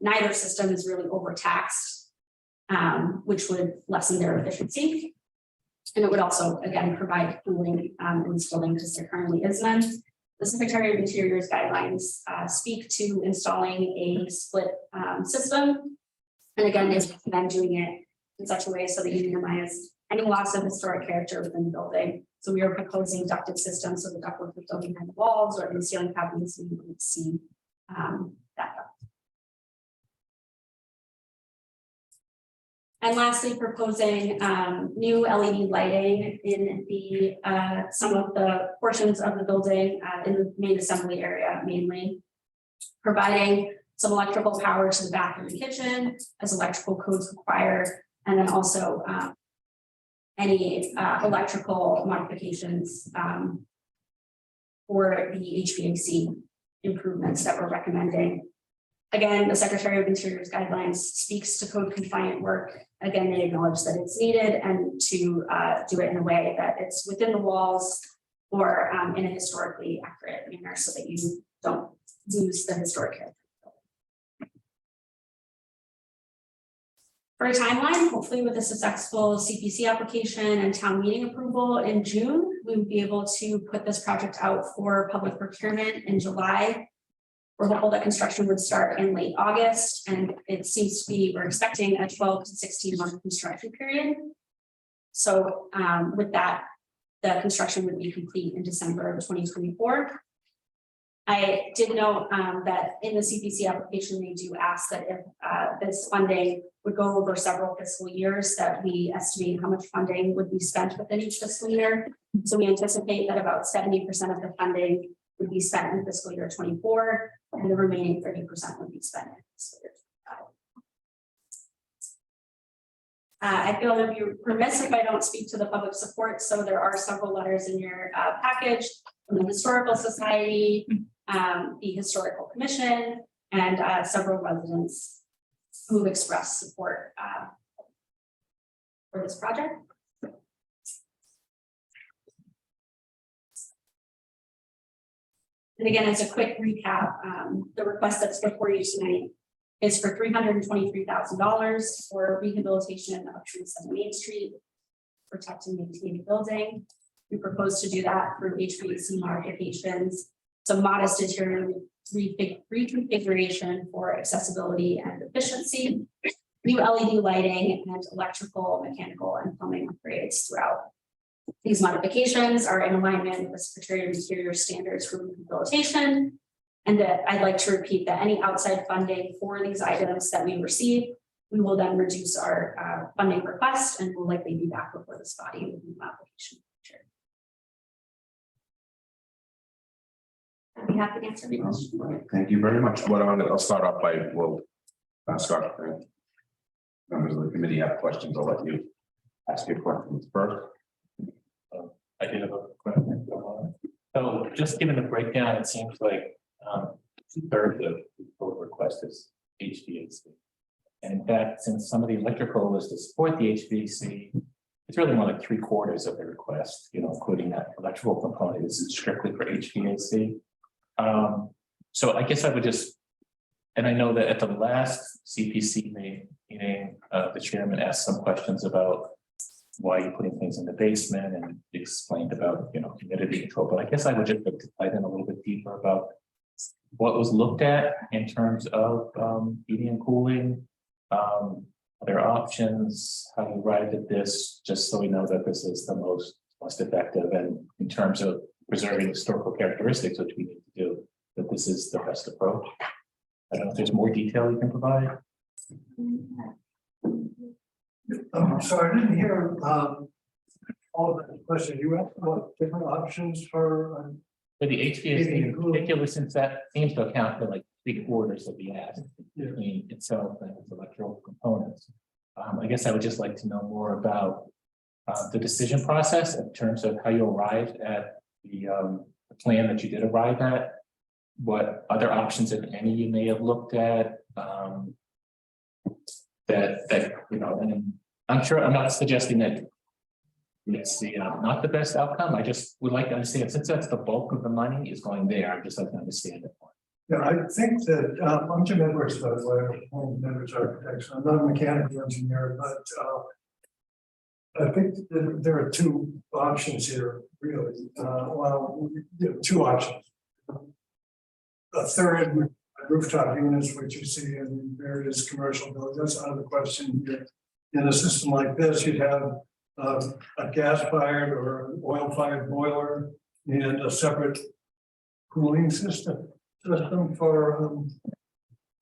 neither system is really overtaxed, which would lessen their efficiency. And it would also, again, provide cooling in this building because there currently is none. The Secretary of Interior's guidelines speak to installing a split system. And again, they recommend doing it in such a way so that you minimize any loss of historic character within the building. So we are proposing ducted systems, so the ductwork is built behind the walls or in the ceiling cabinets, so you wouldn't see that duct. And lastly, proposing new LED lighting in the some of the portions of the building in the main assembly area mainly, providing some electrical power to the bathroom and kitchen as electrical codes require, and then also any electrical modifications for the HVAC improvements that we're recommending. Again, the Secretary of Interior's guidelines speaks to code compliant work. Again, they acknowledge that it's needed and to do it in a way that it's within the walls or in a historically accurate manner so that you don't lose the historic character. For a timeline, hopefully with a successful CPC application and town meeting approval in June, we would be able to put this project out for public procurement in July. We're hopeful that construction would start in late August, and it seems to be, we're expecting a 12 to 16-month construction period. So with that, the construction would be complete in December of 2024. I did note that in the CPC application, they do ask that if this funding would go over several fiscal years, that we estimate how much funding would be spent within each fiscal year. So we anticipate that about 70% of the funding would be spent in fiscal year 24, and the remaining 30% would be spent in fiscal year 25. I feel that you're remiss if I don't speak to the public support. So there are several letters in your package from the Historical Society, the Historical Commission, and several residents who've expressed support for this project. And again, as a quick recap, the request that's before you tonight is for $323,000 for rehabilitation of 27 Main Street, protect and maintain the building. We propose to do that through HVAC modifications, some modest interior reconfiguration for accessibility and efficiency, new LED lighting, and electrical, mechanical, and plumbing upgrades throughout. These modifications are in alignment with Secretary of Interior standards for rehabilitation. And that I'd like to repeat that any outside funding for these items that we receive, we will then reduce our funding request, and we'll likely be back before this body with new application. I'd be happy to answer any questions.
Thank you very much. What I'll start off by, we'll ask our members of the committee have questions. I'll let you ask your questions first.
I did have a question. So just given the breakdown, it seems like 2/3 of the total request is HVAC. And in fact, since some of the electrical is to support the HVAC, it's really more like 3/4 of the request, including that electrical component is strictly for HVAC. So I guess I would just, and I know that at the last CPC meeting, the chairman asked some questions about why you're putting things in the basement and explained about, humidity control. But I guess I would just like to dive in a little bit deeper about what was looked at in terms of heating and cooling. Other options, how you arrived at this, just so we know that this is the most effective, and in terms of preserving historical characteristics, which we need to do, that this is the best approach. I don't know if there's more detail you can provide.
So I didn't hear all of that question. You asked about different options for.
For the HVAC in particular, since that seems to account for like 3/4 of the ask between itself and its electrical components. I guess I would just like to know more about the decision process in terms of how you arrived at the plan that you did arrive at. What other options, if any, you may have looked at and I'm sure I'm not suggesting that it's not the best outcome. I just would like to understand, since that's the bulk of the money is going there, I'd just like to understand it more.
Yeah, I think that I'm Jim Edwards, by the way, I'm Edwards Architects. I'm not a mechanical engineer, but I think there are two options here, really. Two options. A third, rooftop units, which you see in various commercial buildings. That's out of the question here. In a system like this, you'd have a gas-fired or an oil-fired boiler and a separate cooling system for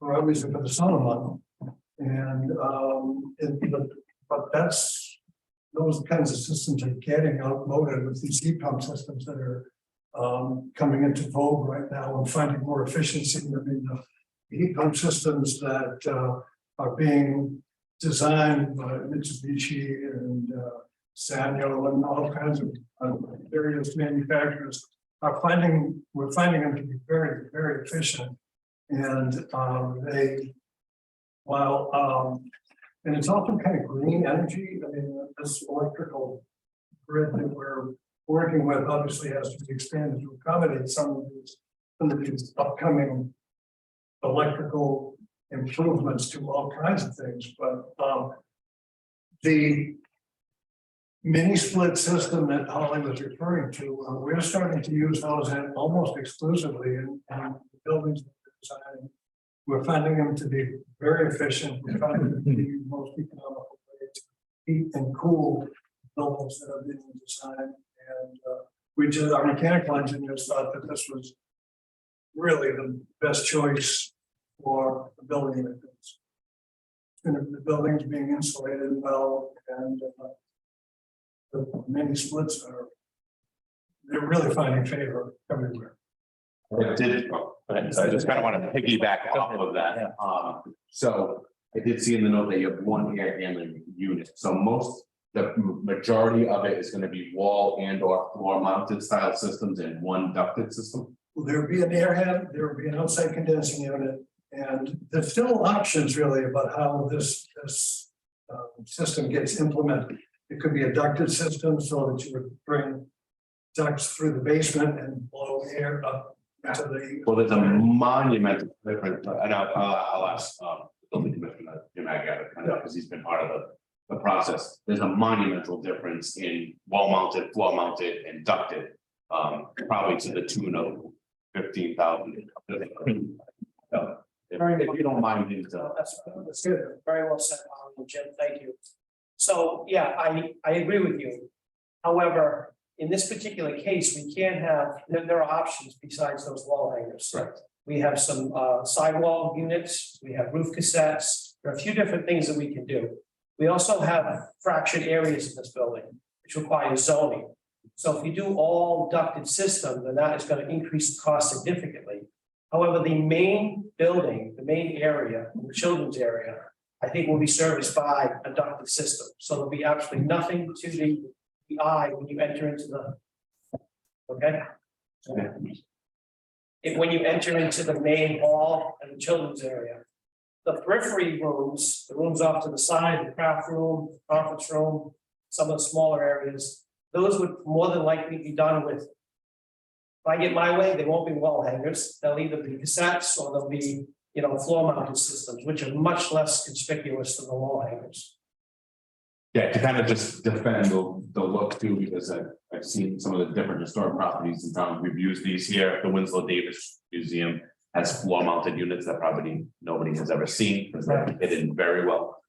obviously for the summer month. And but that's those kinds of systems are getting outmoded with these heat pump systems that are coming into vogue right now and finding more efficiency. I mean, the heat pump systems that are being designed by Mitsubishi and Sanyo and all kinds of various manufacturers are we're finding them to be very, very efficient. And and it's also kind of green energy. I mean, this electrical grid that we're working with obviously has to be expanded to accommodate some of these upcoming electrical improvements to all kinds of things. But The mini split system that Holly was referring to, we're starting to use those almost exclusively in the buildings. that we're designing. We're finding them to be very efficient. We're finding them to be the most economical way to heat and cool buildings that are being designed. And our mechanical engineers thought that this was really the best choice for the building like this. And the building's being insulated well, and the mini splits they're really finding favor everywhere.
I did, so I just kind of want to piggyback off of that. So I did see in the note that you have one air handling unit, so the majority of it is going to be wall and or floor mounted style systems and one ducted system.
Well, there would be an air head, there would be an outside condensing unit, and there's still options really about how this system gets implemented. It could be a ducted system so that you would bring ducts through the basement and blow air up into the.
Well, there's a monumental difference, and I'll ask the building commissioner, Jim Agatta, because he's been part of the process. There's a monumental difference in wall mounted, floor mounted, and ducted, probably to the tune of 15,000. If you don't mind,
That's good. Very well said, Jim. Thank you. So, yeah, I agree with you. However, in this particular case, we can't have, there are options besides those wall hangers.
Correct.
We have some sidewall units, we have roof cassettes, there are a few different things that we can do. We also have fractured areas in this building, which requires zoning. So if you do all ducted system, then that is going to increase the cost significantly. However, the main building, the main area, the children's area, I think will be serviced by a ducted system. So there'll be absolutely nothing to the eye when you enter into the, okay? When you enter into the main hall and the children's area, the periphery rooms, the rooms off to the side, the craft room, conference room, some of the smaller areas, those would more than likely be done with. If I get my way, they won't be wall hangers. They'll either be cassettes or they'll be, floor mounted systems, which are much less conspicuous than the wall hangers.
Yeah, to kind of just defend the look too, because I've seen some of the different historic properties in town. We've used these here. The Winslow Davis Museum has floor mounted units that probably nobody has ever seen because they're hidden very well.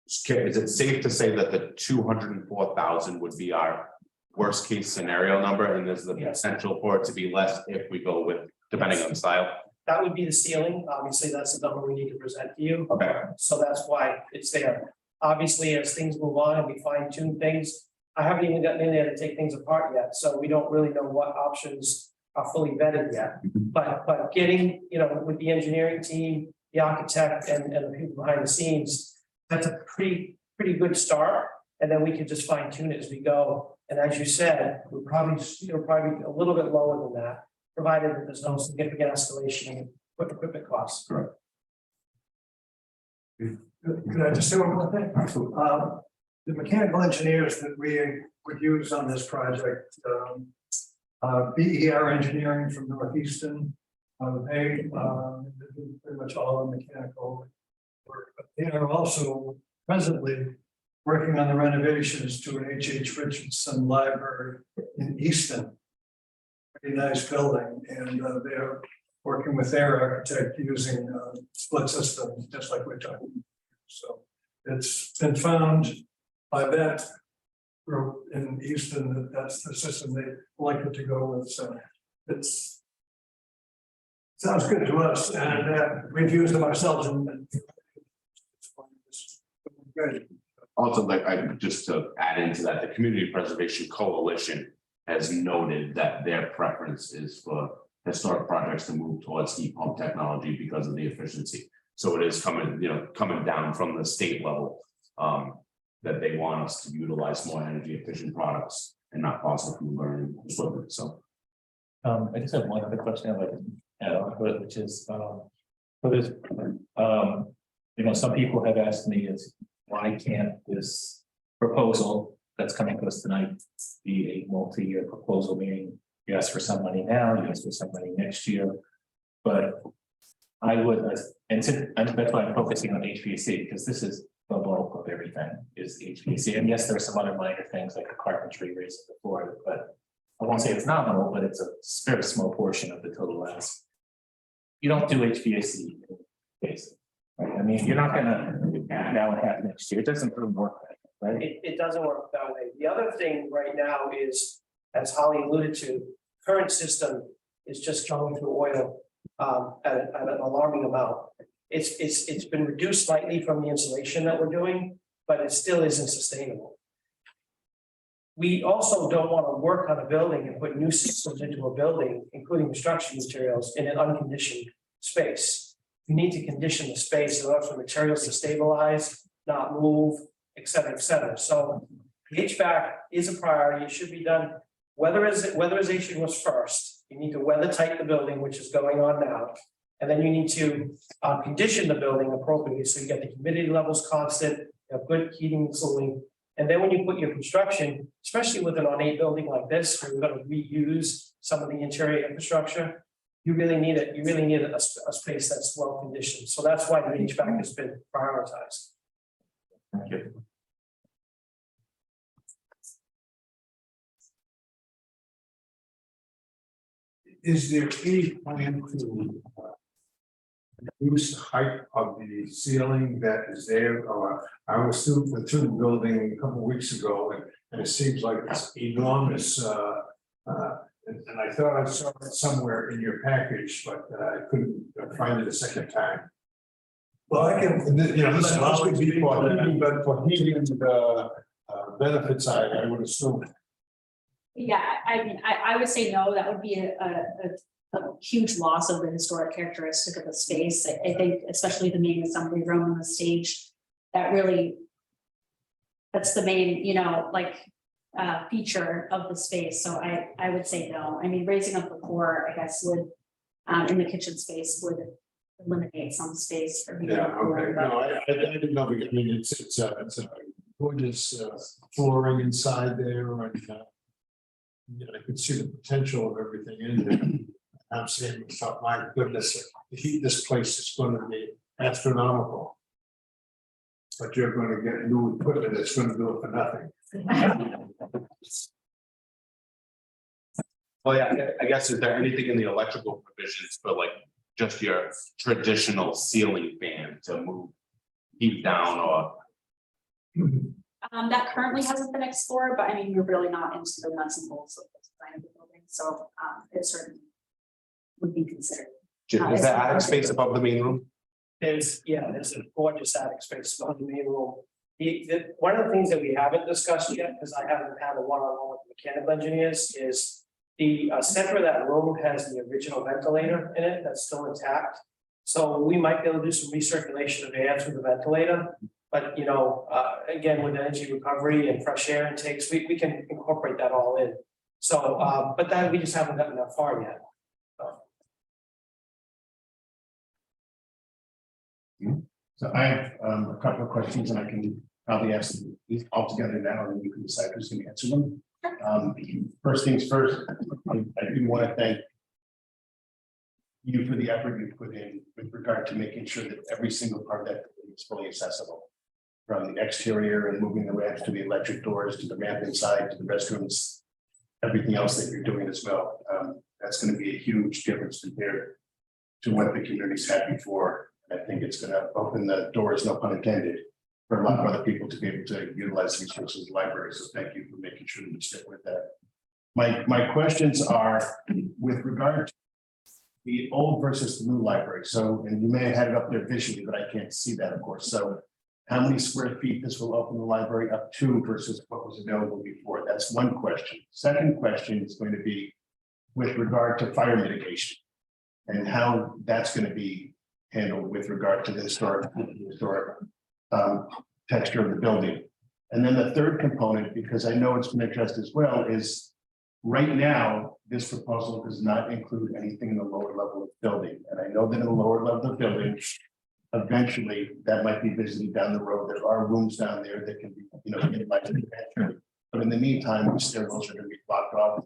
Is it safe to say that the 204,000 would be our worst case scenario number, and there's the potential for it to be less if we go with depending on style?
That would be the ceiling. Obviously, that's the number we need to present to you.
Okay.
So that's why it's there. Obviously, as things move on and we fine tune things, I haven't even gotten in there to take things apart yet. So we don't really know what options are fully vetted yet. But getting, with the engineering team, the architect and the people behind the scenes, that's a pretty good start. And then we can just fine tune it as we go. And as you said, we'll probably a little bit lower than that, provided that there's no significant escalation in equipment costs.
Correct.
Could I just say one more thing? The mechanical engineers that we would use on this project, BER Engineering from Northeastern, they do pretty much all the mechanical work, but they are also presently working on the renovations to an H.H. Richardson Library in Easton. Pretty nice building, and they're working with their architect using split systems, just like we're talking. So it's been found by that group in Easton that's the system they like it to go with. So it's sounds good to us, and we've used them ourselves. And it's good.
Also, just to add into that, the Community Preservation Coalition has noted that their preference is for historic projects to move towards heat pump technology because of the efficiency. So it is coming down from the state level that they want us to utilize more energy efficient products and not fossil fuel burning equipment. So
I just have one other question I'd like to add on to it, which is for this, some people have asked me is why can't this proposal that's coming to us tonight be a multi-year proposal, meaning you ask for some money now, you ask for some money next year. But I would, and that's why I'm focusing on HVAC, because this is the bulk of everything is HVAC. And yes, there are some other minor things like the carpentry raising the floor, but I won't say it's nominal, but it's a very small portion of the total ask. You don't do HVAC basically, right? I mean, you're not gonna now and half next year. It doesn't really work, right?
It doesn't work that way. The other thing right now is, as Holly alluded to, current system is just going through oil at an alarming amount. It's been reduced slightly from the insulation that we're doing, but it still isn't sustainable. We also don't want to work on a building and put new systems into a building, including construction materials, in an unconditioned space. You need to condition the space in order for materials to stabilize, not move, et cetera, et cetera. So the HVAC is a priority. It should be done. Weatherization was first. You need to weather tight the building, which is going on now. And then you need to condition the building appropriately. So you get the humidity levels constant, you have good heating and cooling. And then when you put your construction, especially with an ornate building like this, where you're going to reuse some of the interior infrastructure, you really need it. You really need a space that's well conditioned. So that's why the HVAC has been prioritized.
Thank you.
Is there any plan to reduce the height of the ceiling that is there? Or I was through the building a couple of weeks ago, and it seems like it's enormous. And I thought I saw it somewhere in your package, but I couldn't find it a second time. Well, I can, you know, this would be for heating, but for heating benefits, I would assume.
Yeah, I mean, I would say no, that would be a huge loss of the historic characteristic of the space. I think especially the main assembly room on the stage, that really, that's the main, you know, like feature of the space. So I would say no. I mean, raising up the floor, I guess, would in the kitchen space would eliminate some space for heating.
Yeah, okay. No, I didn't know. I mean, it's a gorgeous flooring inside there, and you know, I could see the potential of everything in there. I'm saying, my goodness, the heat this place is going to be astronomical. But you're going to get new equipment that's going to do it for nothing.
Well, yeah, I guess, is there anything in the electrical provisions for like just your traditional ceiling fan to move heat down or?
That currently hasn't been explored, but I mean, we're really not into the nuts and bolts of the design of the building, so it certainly would be considered.
Is there attic space above the main room?
There's a gorgeous attic space on the main room. One of the things that we haven't discussed yet, because I haven't had a one-on-one with mechanical engineers, is the center of that room has the original ventilator in it that's still intact. So we might be able to do some recirculation of air through the ventilator. But, you know, again, with energy recovery and fresh air intakes, we can incorporate that all in. So, but that we just haven't gotten that far yet.
So I have a couple of questions, and I can probably ask them all together now, and then you can decide who's going to answer them. First things first, I do want to thank you for the effort you put in with regard to making sure that every single part of that building is fully accessible. From the exterior and moving the ramps to the electric doors, to the ramp inside, to the restrooms, everything else that you're doing as well. That's going to be a huge difference compared to what the community's had before. I think it's going to open the doors, no pun intended, for a lot of other people to be able to utilize resources of the library. So thank you for making sure that you stick with that. My questions are with regard to the old versus the new library. So, and you may have had it up there visually, but I can't see that, of course. So how many square feet this will open the library up to versus what was available before? That's one question. Second question is going to be with regard to fire mitigation and how that's going to be handled with regard to the historic texture of the building. And then the third component, because I know it's been addressed as well, is right now, this proposal does not include anything in the lower level of the building. And I know that in the lower level of the building, eventually that might be visited down the road. There are rooms down there that can be, you know, but in the meantime, the stairwells are going to be blocked off,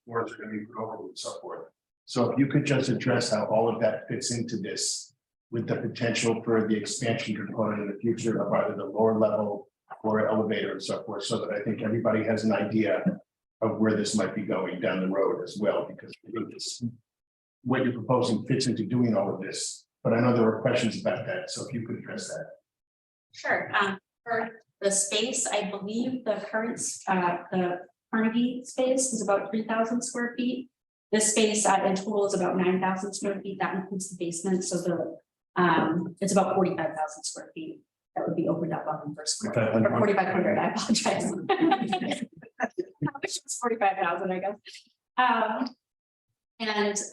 doors are going to be put over and so forth. So if you could just address how all of that fits into this with the potential for the expansion component in the future of either the lower level or elevator and so forth, so that I think everybody has an idea of where this might be going down the road as well, because I think this, what you're proposing fits into doing all of this. But I know there were questions about that, so if you could address that.
Sure, for the space, I believe the Carnegie space is about 3,000 square feet. This space in total is about 9,000 square feet, that includes the basement, so it's about 45,000 square feet that would be opened up on the first floor. Or 4,500, I apologize. I wish it was 45,000, I guess.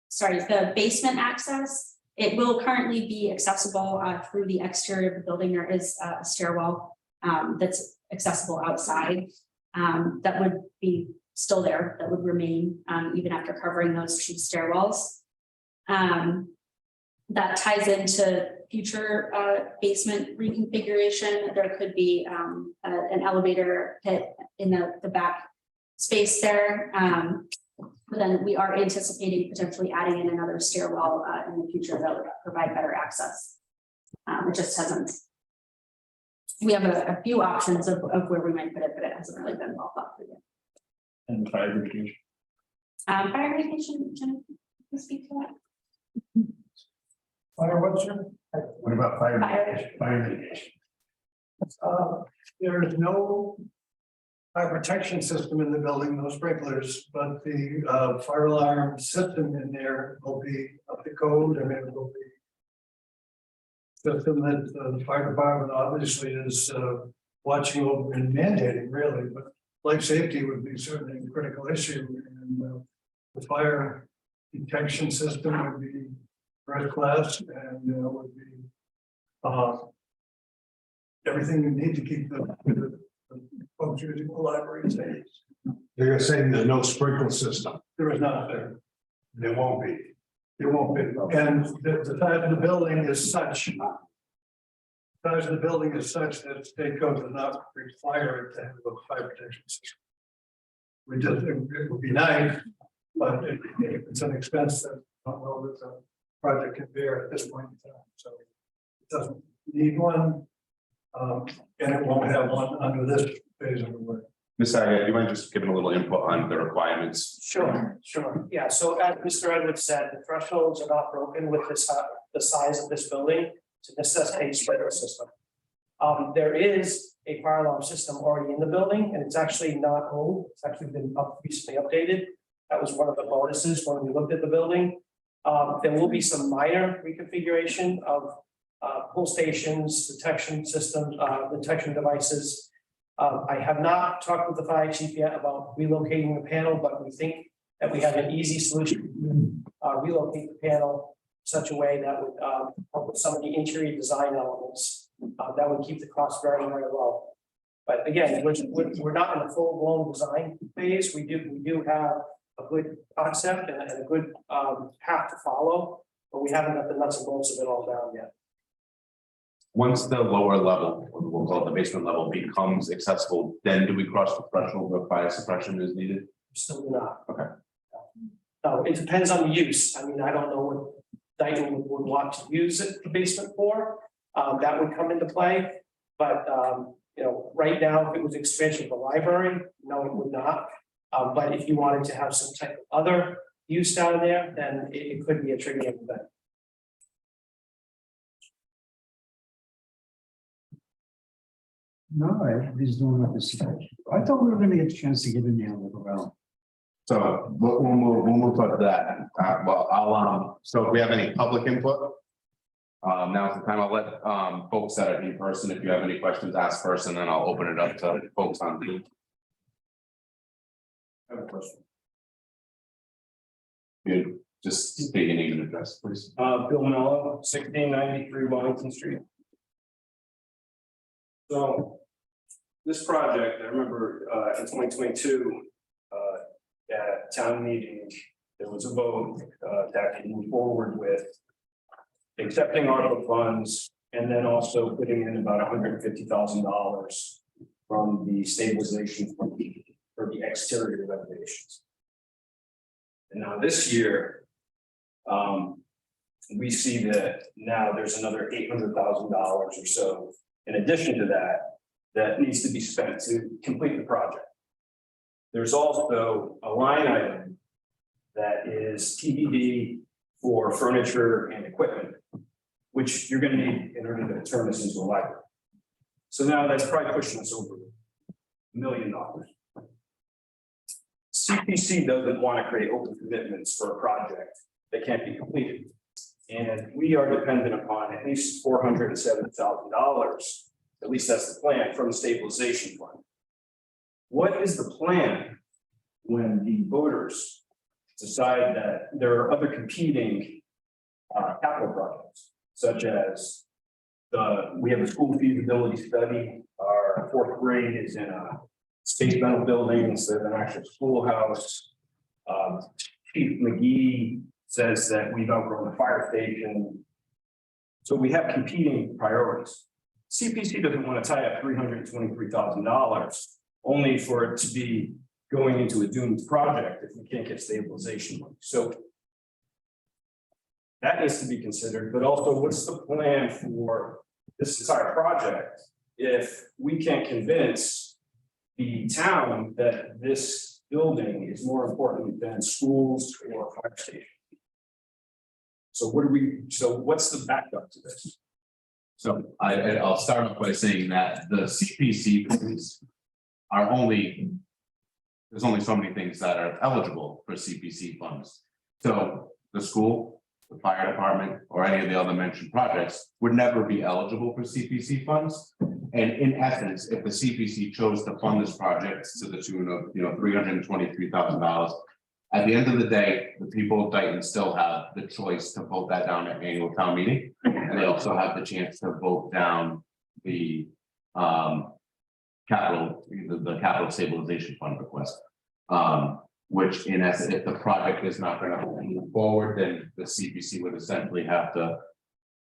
Sorry, the basement access, it will currently be accessible through the exterior of the building. There is a stairwell that's accessible outside that would be still there, that would remain even after covering those 2 stairwells. That ties into future basement reconfiguration. There could be an elevator pit in the back space there. But then we are anticipating potentially adding in another stairwell in the future that would provide better access. It just hasn't. We have a few options of where we might put it, but it hasn't really been well thought through yet.
And the fire mitigation.
Fire mitigation, can you speak to that?
Fire, what's your?
What about fire
Fire.
mitigation? Fire mitigation.
There is no fire protection system in the building, no sprinklers, but the fire alarm system in there will be up to code. I mean, it will be system that the fire department obviously is watching over and mandating, really, but life safety would be certainly a critical issue, and the fire detection system would be first class, and would be everything you need to keep the folks using the library safe.
You're saying there's no sprinkle system.
There is not there.
There won't be.
It won't be, and the size of the building is such. Size of the building is such that state code does not require it to have a fire protection system. It would be nice, but it's an expense that I don't know that the project can bear at this point in time, so it doesn't need one. And it won't have one under this phase of the work.
Ms. Agia, do you mind just giving a little input on the requirements?
Sure. Yeah, so as Mr. Edwards said, the thresholds are not broken with this, the size of this building to necessitate a sprinkler system. There is a fire alarm system already in the building, and it's actually not old. It's actually been recently updated. That was one of the bonuses when we looked at the building. There will be some minor reconfiguration of pull stations, detection systems, detection devices. I have not talked with the fire chief yet about relocating the panel, but we think that we have an easy solution. Relocate the panel in such a way that would help with some of the interior design elements. That would keep the cost very, very low. But again, we're not in a full blown design phase. We do have a good concept and a good path to follow, but we haven't got the nuts and bolts of it all down yet.
Once the lower level, or we'll call it the basement level, becomes accessible, then do we cross the threshold where fire suppression is needed?
Still not.
Okay.
No, it depends on the use. I mean, I don't know what Dayton would want to use the basement for. That would come into play. But you know, right now, if it was expansion of the library, no, it would not. But if you wanted to have some type of other use down there, then it could be a triggering event.
No, he's doing what this. I thought we were gonna get a chance to get in there and look around.
So we'll move on to that. Well, I'll, so if we have any public input. Now's the time. I'll let folks that are in person, if you have any questions, ask first, and then I'll open it up to folks on the. I have a question. You just state your name and address, please.
Bill Manello, 1693 Wellington Street. So this project, I remember in 2022, at town meeting, there was a vote that moved forward with accepting ARPA funds and then also putting in about $150,000 from the stabilization fund for the exterior renovations. And now this year,
we see that now there's another $800,000 or so in addition to that, that needs to be spent to complete the project. There's also a line item that is TBD for furniture and equipment, which you're gonna need in order to turn this into a library. So now that's probably pushing us over $1 million. CPC doesn't want to create open commitments for a project that can't be completed. And we are dependent upon at least $407,000, at least that's the plan, from the stabilization fund. What is the plan when the voters decide that there are other competing capital projects, such as we have a school feasibility study, our 4th grade is in a space rental building instead of an actual schoolhouse. Chief McGee says that we've outgrown the fire station. So we have competing priorities. CPC doesn't want to tie up $323,000 only for it to be going into a doomed project if we can't get stabilization money. So that needs to be considered, but also what's the plan for this entire project if we can't convince the town that this building is more important than schools or fire station? So what's the backup to this?
So I'll start off by saying that the CPC funds are there's only so many things that are eligible for CPC funds. So the school, the fire department, or any of the other mentioned projects would never be eligible for CPC funds. And in essence, if the CPC chose to fund this project to the tune of, $323,000, at the end of the day, the people of Dayton still have the choice to vote that down at annual town meeting. And they also have the chance to vote down the capital stabilization fund request. Which in essence, if the project is not going to move forward, then the CPC would essentially have to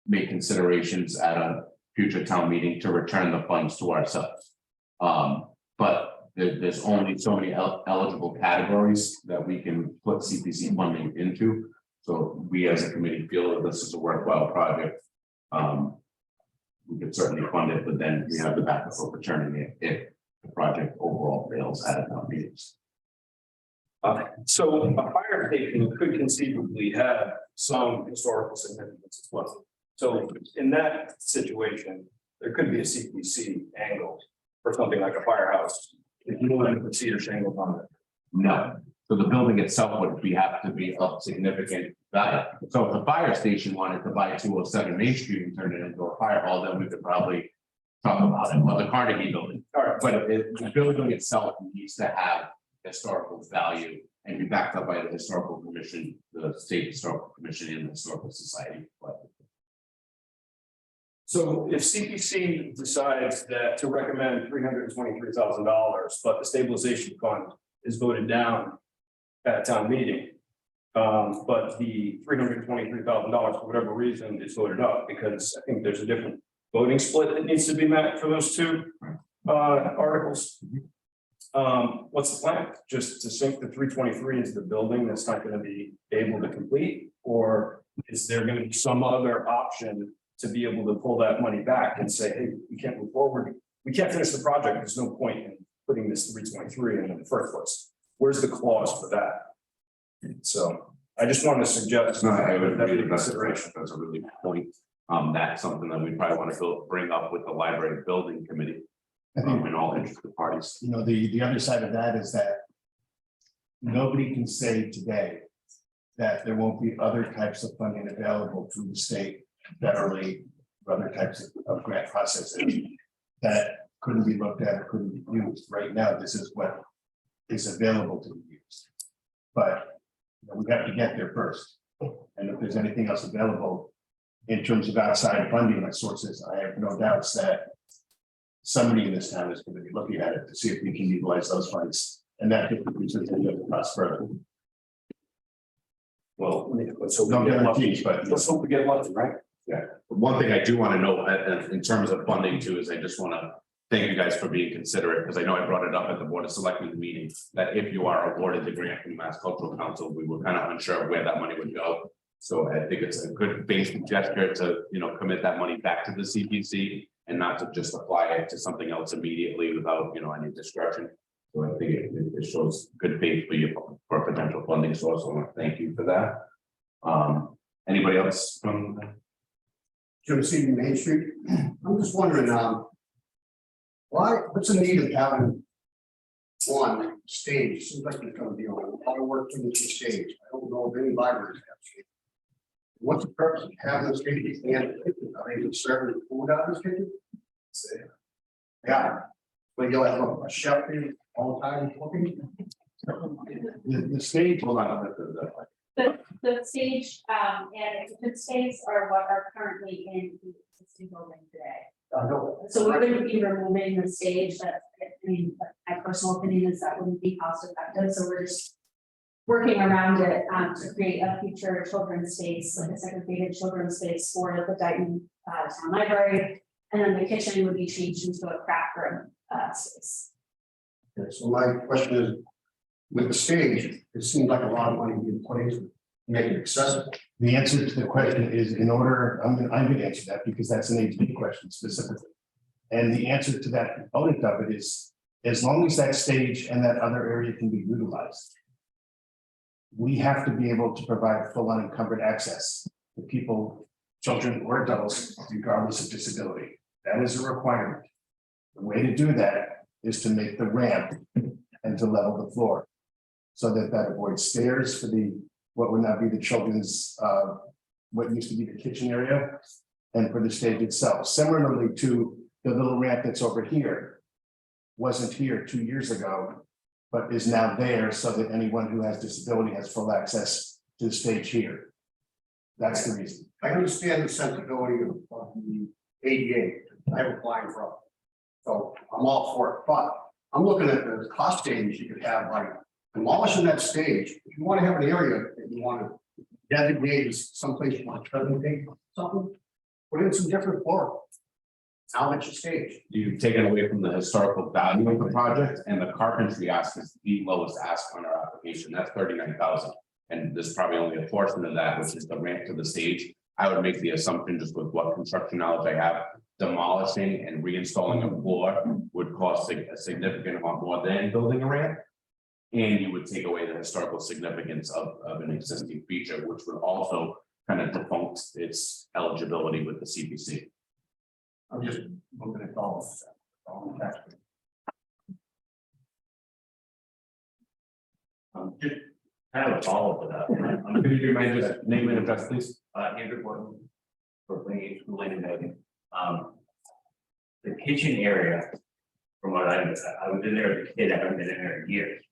make considerations at a future town meeting to return the funds to ourselves. But there's only so many eligible categories that we can put CPC funding into. So we as a committee feel that this is a worthwhile project. We could certainly fund it, but then we have the backup of returning it if the project overall fails at a town meetings.
So a fire station could conceivably have some historical significance as well. So in that situation, there could be a CPC angle for something like a firehouse. If you want to put cedar shingles on it.
No, so the building itself would have to be of significant value. So if the fire station wanted to buy 207 Main Street and turn it into a fire hall, then we could probably talk about it, or the Carnegie building.
All right,
But the building itself needs to have historical value and be backed up by the historical commission, the state historical commission and the historical society.
so if CPC decides that to recommend $323,000, but the stabilization fund is voted down at a town meeting. But the $323,000 for whatever reason is voted up because I think there's a different voting split that needs to be met for those two articles. What's the plan? Just to sink the 323 into the building that's not going to be able to complete? Or is there going to be some other option to be able to pull that money back and say, hey, we can't move forward. We can't finish the project. There's no point in putting this 323 in the first place. Where's the clause for that? So I just wanted to suggest.
I would
that
agree
be
that
consideration.
that's a really good point. That's something that we probably want to bring up with the library building committee. And all interested parties.
The other side of that is that nobody can say today that there won't be other types of funding available through the state federally, or other types of grant processes that couldn't be looked at or couldn't be used. Right now, this is what is available to be used. But we have to get there first. And if there's anything else available in terms of outside funding sources, I have no doubts that somebody in this town is going to be looking at it to see if we can utilize those funds, and that could reduce the cost further. Well, let's hope
No
we get lucky,
guarantees, but
let's hope we get lucky, right?
yeah. One thing I do want to note in terms of funding too, is I just want to thank you guys for being considerate, because I know I brought it up at the Board of Selectmen meeting, that if you are awarded the grant from Mass Cultural Council, we were kind of unsure of where that money would go. So I think it's a good basic gesture to, commit that money back to the CPC and not to just apply it to something else immediately without, any discretion. So I think it shows good faith for you for a potential funding source. I want to thank you for that. Anybody else from?
Jim Seaton, Main Street. I'm just wondering, what's the need of having one stage? Seems like there's gonna be a lot of work to this stage. I don't know if any libraries have stage. What's the purpose of having the stage and are they serving food out of the kitchen? Yeah, but you'll have a chef there all the time cooking.
The stage,
Hold on.
The stage, and the space are what are currently in the existing building today.
I know.
So we wouldn't be removing the stage. That, my personal opinion is that wouldn't be cost effective, so we're just working around it to create a future children's space, like a segregated children's space for the Dayton Town Library. And then the kitchen would be changed into a craft room space.
Okay, so my question is, with the stage, it seems like a lot of money being put into it, make it accessible.
the answer to the question is in order, I'm gonna answer that because that's an HP question specifically. And the answer to that component of it is, as long as that stage and that other area can be utilized, we have to be able to provide full unencumbered access to people, children or adults, regardless of disability. That is a requirement. The way to do that is to make the ramp and to level the floor. So that avoids stairs for what would now be the children's, what used to be the kitchen area. And for the stage itself, similarly to the little ramp that's over here. Wasn't here 2 years ago, but is now there so that anyone who has disability has full access to the stage here. That's the reason.
I understand the sensibility of the ADA, I have applied for. So I'm all for it, but I'm looking at the cost savings you could have, like demolishing that stage. If you want to have an area that you want to designate as someplace you want to presentate something, put in some different floor. Now that's your stage.
You've taken away from the historical value of the project, and the carpentry ask is the lowest ask on our application, that's 39,000. And there's probably only a portion of that, which is the ramp to the stage. I would make the assumption, just with what construction knowledge I have, demolishing and reinstalling a floor would cost a significant amount more than building a ramp. And you would take away the historical significance of an existing feature, which would also kind of defunct its eligibility with the CPC.
I'm just looking at all of that.
Just kind of a follow-up to that.
Could you mind just name and address, please?
Andrew Gordon, for Lane Schooling and Megan. The kitchen area, from what I was in there as a kid, I haven't been in there in years.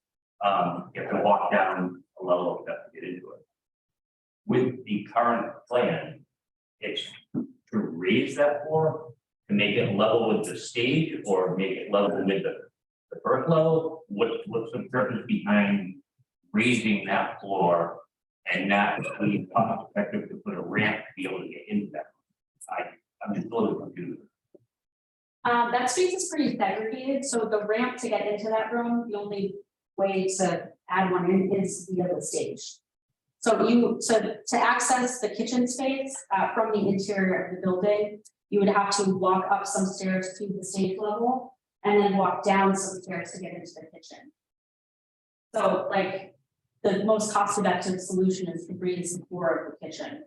You have to walk down a level of stuff to get into it. With the current plan, it's to raise that floor, to make it level with the stage, or make it level with the first level. What's the purpose behind raising that floor and not be cost effective to put a ramp to be able to get into that? I'm just a little confused.
That space is pretty segregated, so the ramp to get into that room, the only way to add one in is via the stage. So to access the kitchen space from the interior of the building, you would have to walk up some stairs to the stage level and then walk down some stairs to get into the kitchen. So like the most cost effective solution is to raise the floor of the kitchen.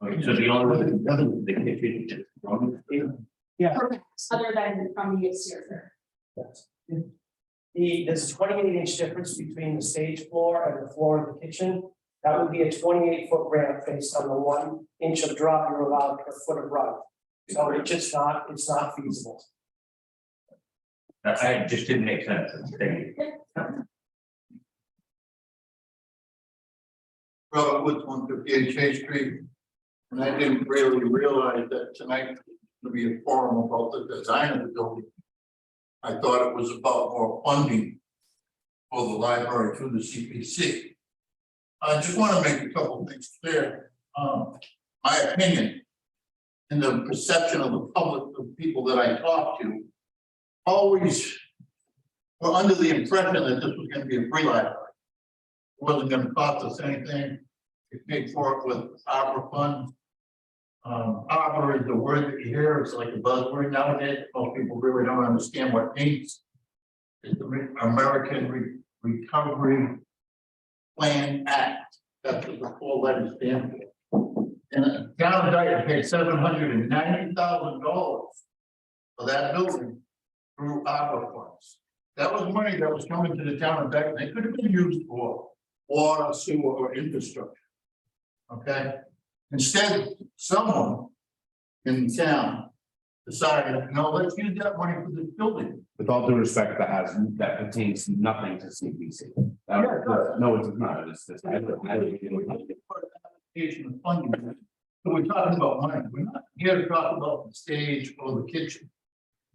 Okay, so the only way the kitchen is from the stage?
Correct, other than from the exterior.
There's a 28-inch difference between the stage floor and the floor of the kitchen. That would be a 28-foot ramp based on the 1 inch of drop you're allowed per foot of run. So it's not feasible.
I just didn't make sense.
Robert Woods, 158 Chase Street. And I didn't really realize that tonight was going to be a forum about the design of the building. I thought it was about more funding for the library through the CPC. I just want to make a couple of things clear. My opinion and the perception of the public, the people that I talk to, always were under the impression that this was going to be a free library. wasn't gonna cost us anything. We paid for it with ARPA funds. ARPA is the word that you hear, it's like a buzzword nowadays, most people really don't understand what it means. It's the American Recovery Plan Act, that's what the full letter stands for. And the town of Dayton paid $790,000 for that building through ARPA funds. That was money that was coming to the town of Dayton, they could have been used for water, sewer, or infrastructure. Okay, instead, someone in the town decided, no, let's use that money for this building.
With all due respect, that pertains nothing to CPC. No, it does not. It's just.
Application of funding. So we're talking about money. We're not here to talk about the stage or the kitchen.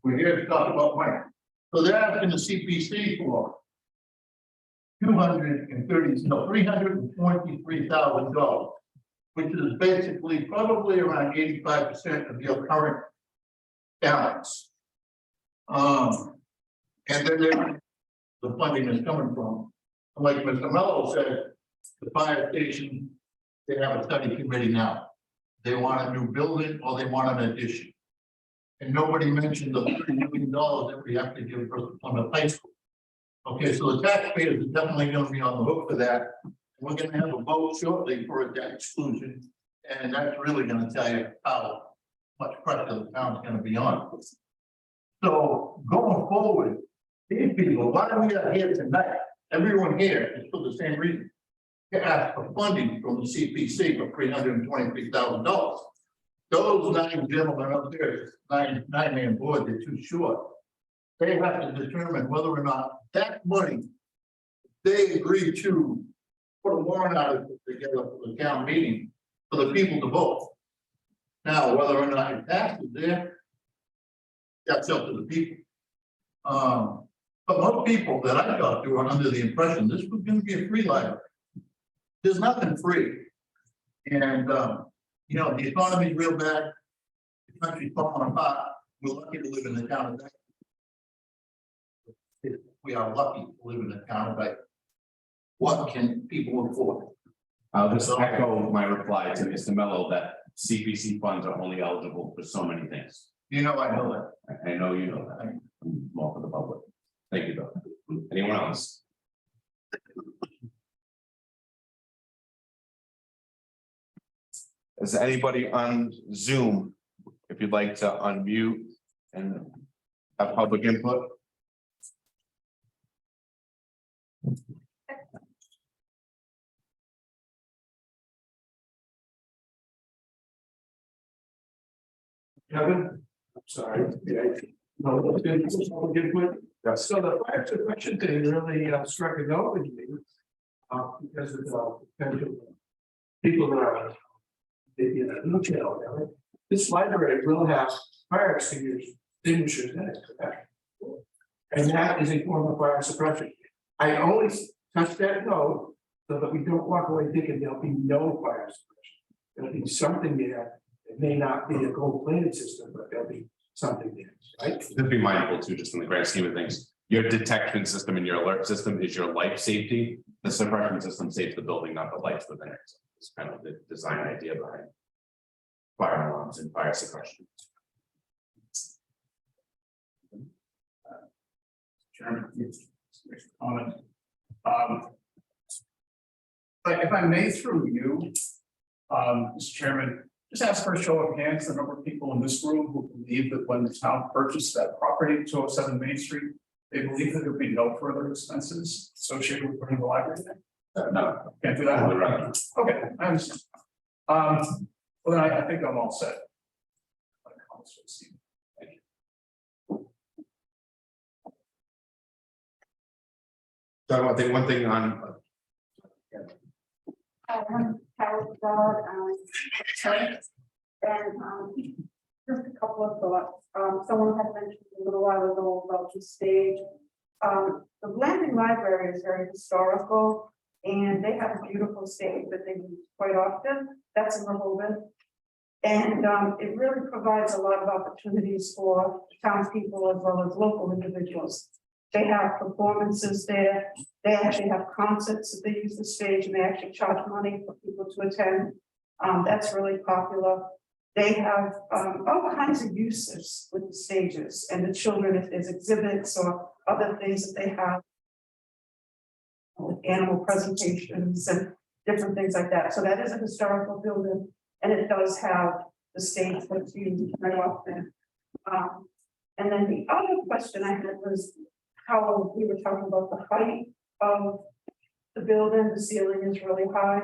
We're here to talk about money. So they're asking the CPC for $323,000, which is basically probably around 85% of your current balance. And then the funding is coming from, like Mr. Mello said, the fire station, they have a study committee now. They want a new building or they want an addition. And nobody mentioned the $30 million that we have to give for Plymouth High School. Okay, so the taxpayers are definitely going to be on the hook for that. We're going to have a vote shortly for a debt exclusion, and that's really going to tell you how much pressure the town's going to be on. So going forward, these people, why we are here tonight, everyone here is for the same reason. To ask for funding from the CPC for $323,000. Those 9 gentlemen up there, nine-man board, they're too short. They have to determine whether or not that money they agree to put a warrant article together for the town meeting for the people to vote. Now, whether or not it passes there, that's up to the people. But most people that I talked to are under the impression this was going to be a free library. There's nothing free. And, you know, the economy's real bad. The country's falling apart. We're lucky to live in the town of Dayton. We are lucky to live in the town of Dayton. What can people afford?
I'll just echo my reply to Mr. Mello that CPC funds are only eligible for so many things.
You know, I know that.
I know you know that. I'm more for the public. Thank you, though. Anyone else? Is anybody on Zoom? If you'd like to unmute and have public input.
Kevin, I'm sorry. No, it's good. So the fire suppression thing really struck a note with me. Because of the potential people that are in a new channel. This library will have fire extinguishers in it. And that is a form of fire suppression. I always touch that note so that we don't walk away thinking there'll be no fire suppression. There'll be something there. It may not be a gold plated system, but there'll be something there, right?
Just be mindful too, just in the grand scheme of things. Your detection system and your alert system is your life safety. The suppression system saves the building, not the lights within it. So it's kind of the design idea behind fire alarms and fire suppression.
Chairman, comment. But if I may through you, Mr. Chairman, just ask for a show of hands, the number of people in this room who believe that when the town purchased that property, 207 Main Street, they believe that there would be no further expenses associated with putting the library there?
No,
Can't do that. Okay, I understand. Well, then I think I'm all set.
So I think one thing on.
Carol Dodd, and just a couple of thoughts. Someone had mentioned a little while ago about the stage. The Blanding Library is very historical, and they have a beautiful stage that they use quite often. That's in Rehoboth. And it really provides a lot of opportunities for townspeople as well as local individuals They have performances there. They actually have concerts that they use the stage and they actually charge money for people to attend. That's really popular. They have all kinds of uses with the stages and the children, if there's exhibits or other things that they have. Animal presentations and different things like that. So that is a historical building and it does have the stage that you right off there. And then the other question I had was how we were talking about the height of the building, the ceiling is really high.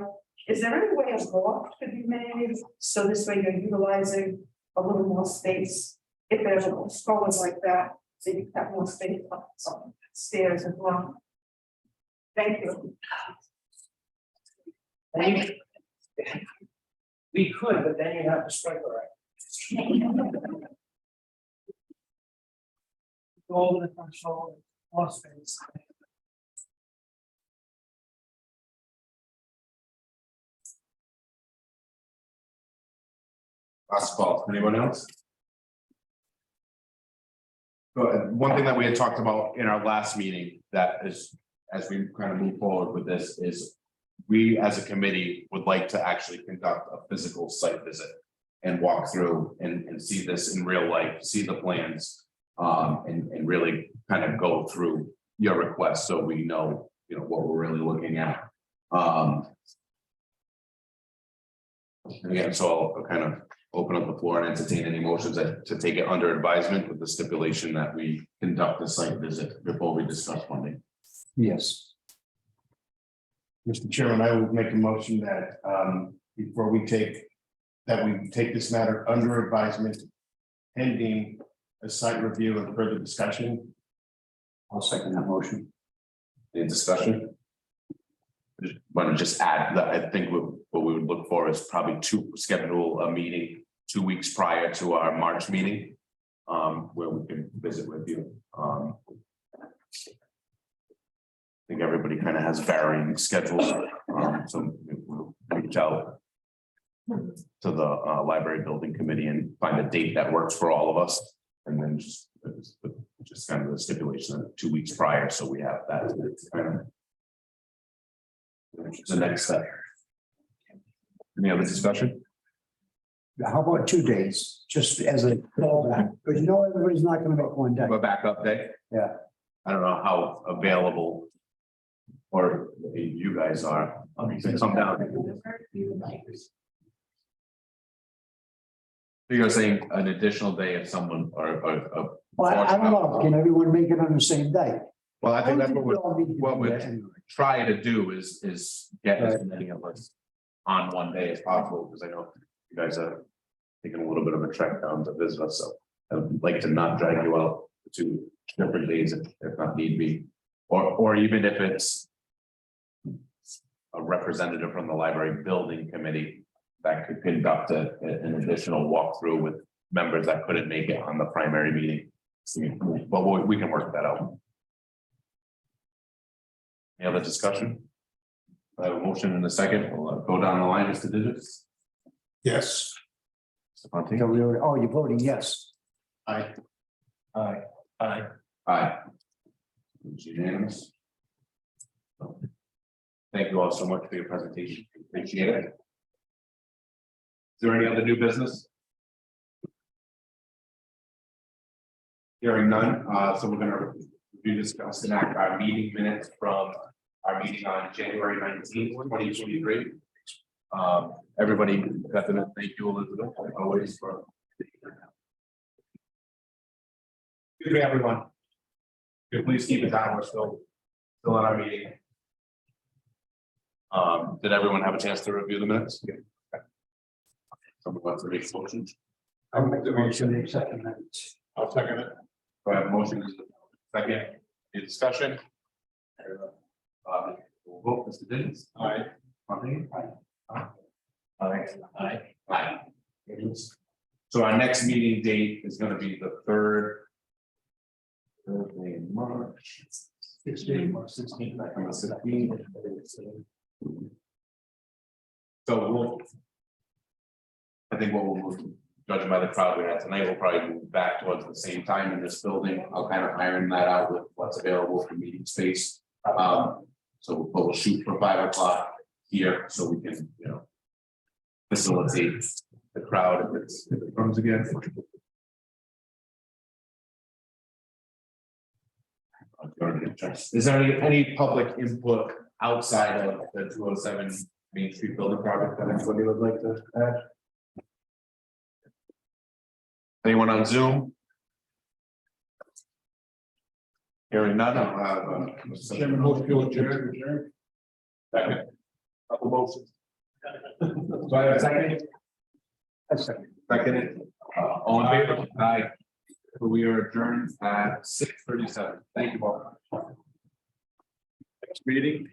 Is there any way a loft could be made, so this way you're utilizing a little more space? If there's a smaller like that, so you have more space up some stairs as well. Thank you.
We could, but then you have to sprinkler it. All the control, more space.
Last call, anyone else? But one thing that we had talked about in our last meeting that is, as we kind of move forward with this, is we as a committee would like to actually conduct a physical site visit and walk through and see this in real life, see the plans, and really kind of go through your request so we know, what we're really looking at. Again, so I'll kind of open up the floor and entertain any motions to take it under advisement with the stipulation that we conduct a site visit before we discuss funding.
Yes. Mr. Chairman, I will make a motion that before we take this matter under advisement, pending a site review and further discussion.
I'll second that motion.
Any discussion? Want to just add that I think what we would look for is probably to schedule a meeting 2 weeks prior to our March meeting. Where we can visit with you. I think everybody kind of has varying schedules, so we'll reach out to the library building committee and find a date that works for all of us. And then just kind of the stipulation of 2 weeks prior, so we have that kind of. The next step. Any other discussion?
How about 2 days, just as a fallback, because everybody's not gonna make one day.
A backup day?
Yeah.
I don't know how available. Or you guys are, come down. You're saying an additional day if someone or.
Well, I don't know, can everyone make it on the same day?
Well, I think that's
we all need to
what
do
we're
that anyway.
trying to do is get as many of us on one day as possible, because I know you guys are taking a little bit of a trek down to visit us, so I'd like to not drag you out to different days if not need be, or even if it's a representative from the library building committee that could conduct an additional walkthrough with members that couldn't make it on the primary meeting. But we can work that out. Any other discussion? I have a motion in a second. We'll go down the line, Mr. Digits.
Yes.
So you're voting yes.
Aye.
Aye. Aye.
Aye. It's unanimous. Thank you all so much for your presentation. Appreciate it. Is there any other new business? Hearing none, so we're gonna discuss and act our meeting minutes from our meeting on January 19th, 2023. Everybody, definitely thank you, Elizabeth, always for. Good day, everyone. Could please keep it down, we're still in our meeting. Did everyone have a chance to review the minutes? Okay. Someone wants to make a motion?
I'll make the motion in second minutes.
I'll second it. Go ahead, motion is second, any discussion? We'll vote, Mr. Diggs. Aye. Martin? Aye. Aye. Aye. So our next meeting date is gonna be the third Thursday in March. 16. So I think what we'll judging by the crowd we had tonight, we'll probably move back towards the same time in this building. I'll kind of iron that out with what's available for meeting space. So but we'll shoot for 5 o'clock here so we can, you know, facilitate the crowd if it comes again. Is there any public input outside of the 207 Main Street building project that anybody would like to add? Anyone on Zoom? Hearing none, I'll have
Chairman, motion to adjourn.
second. Couple motions. Do I have a second? Second. All in favor? Aye. We are adjourned at 6:37. Thank you all. Next meeting.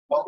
Well,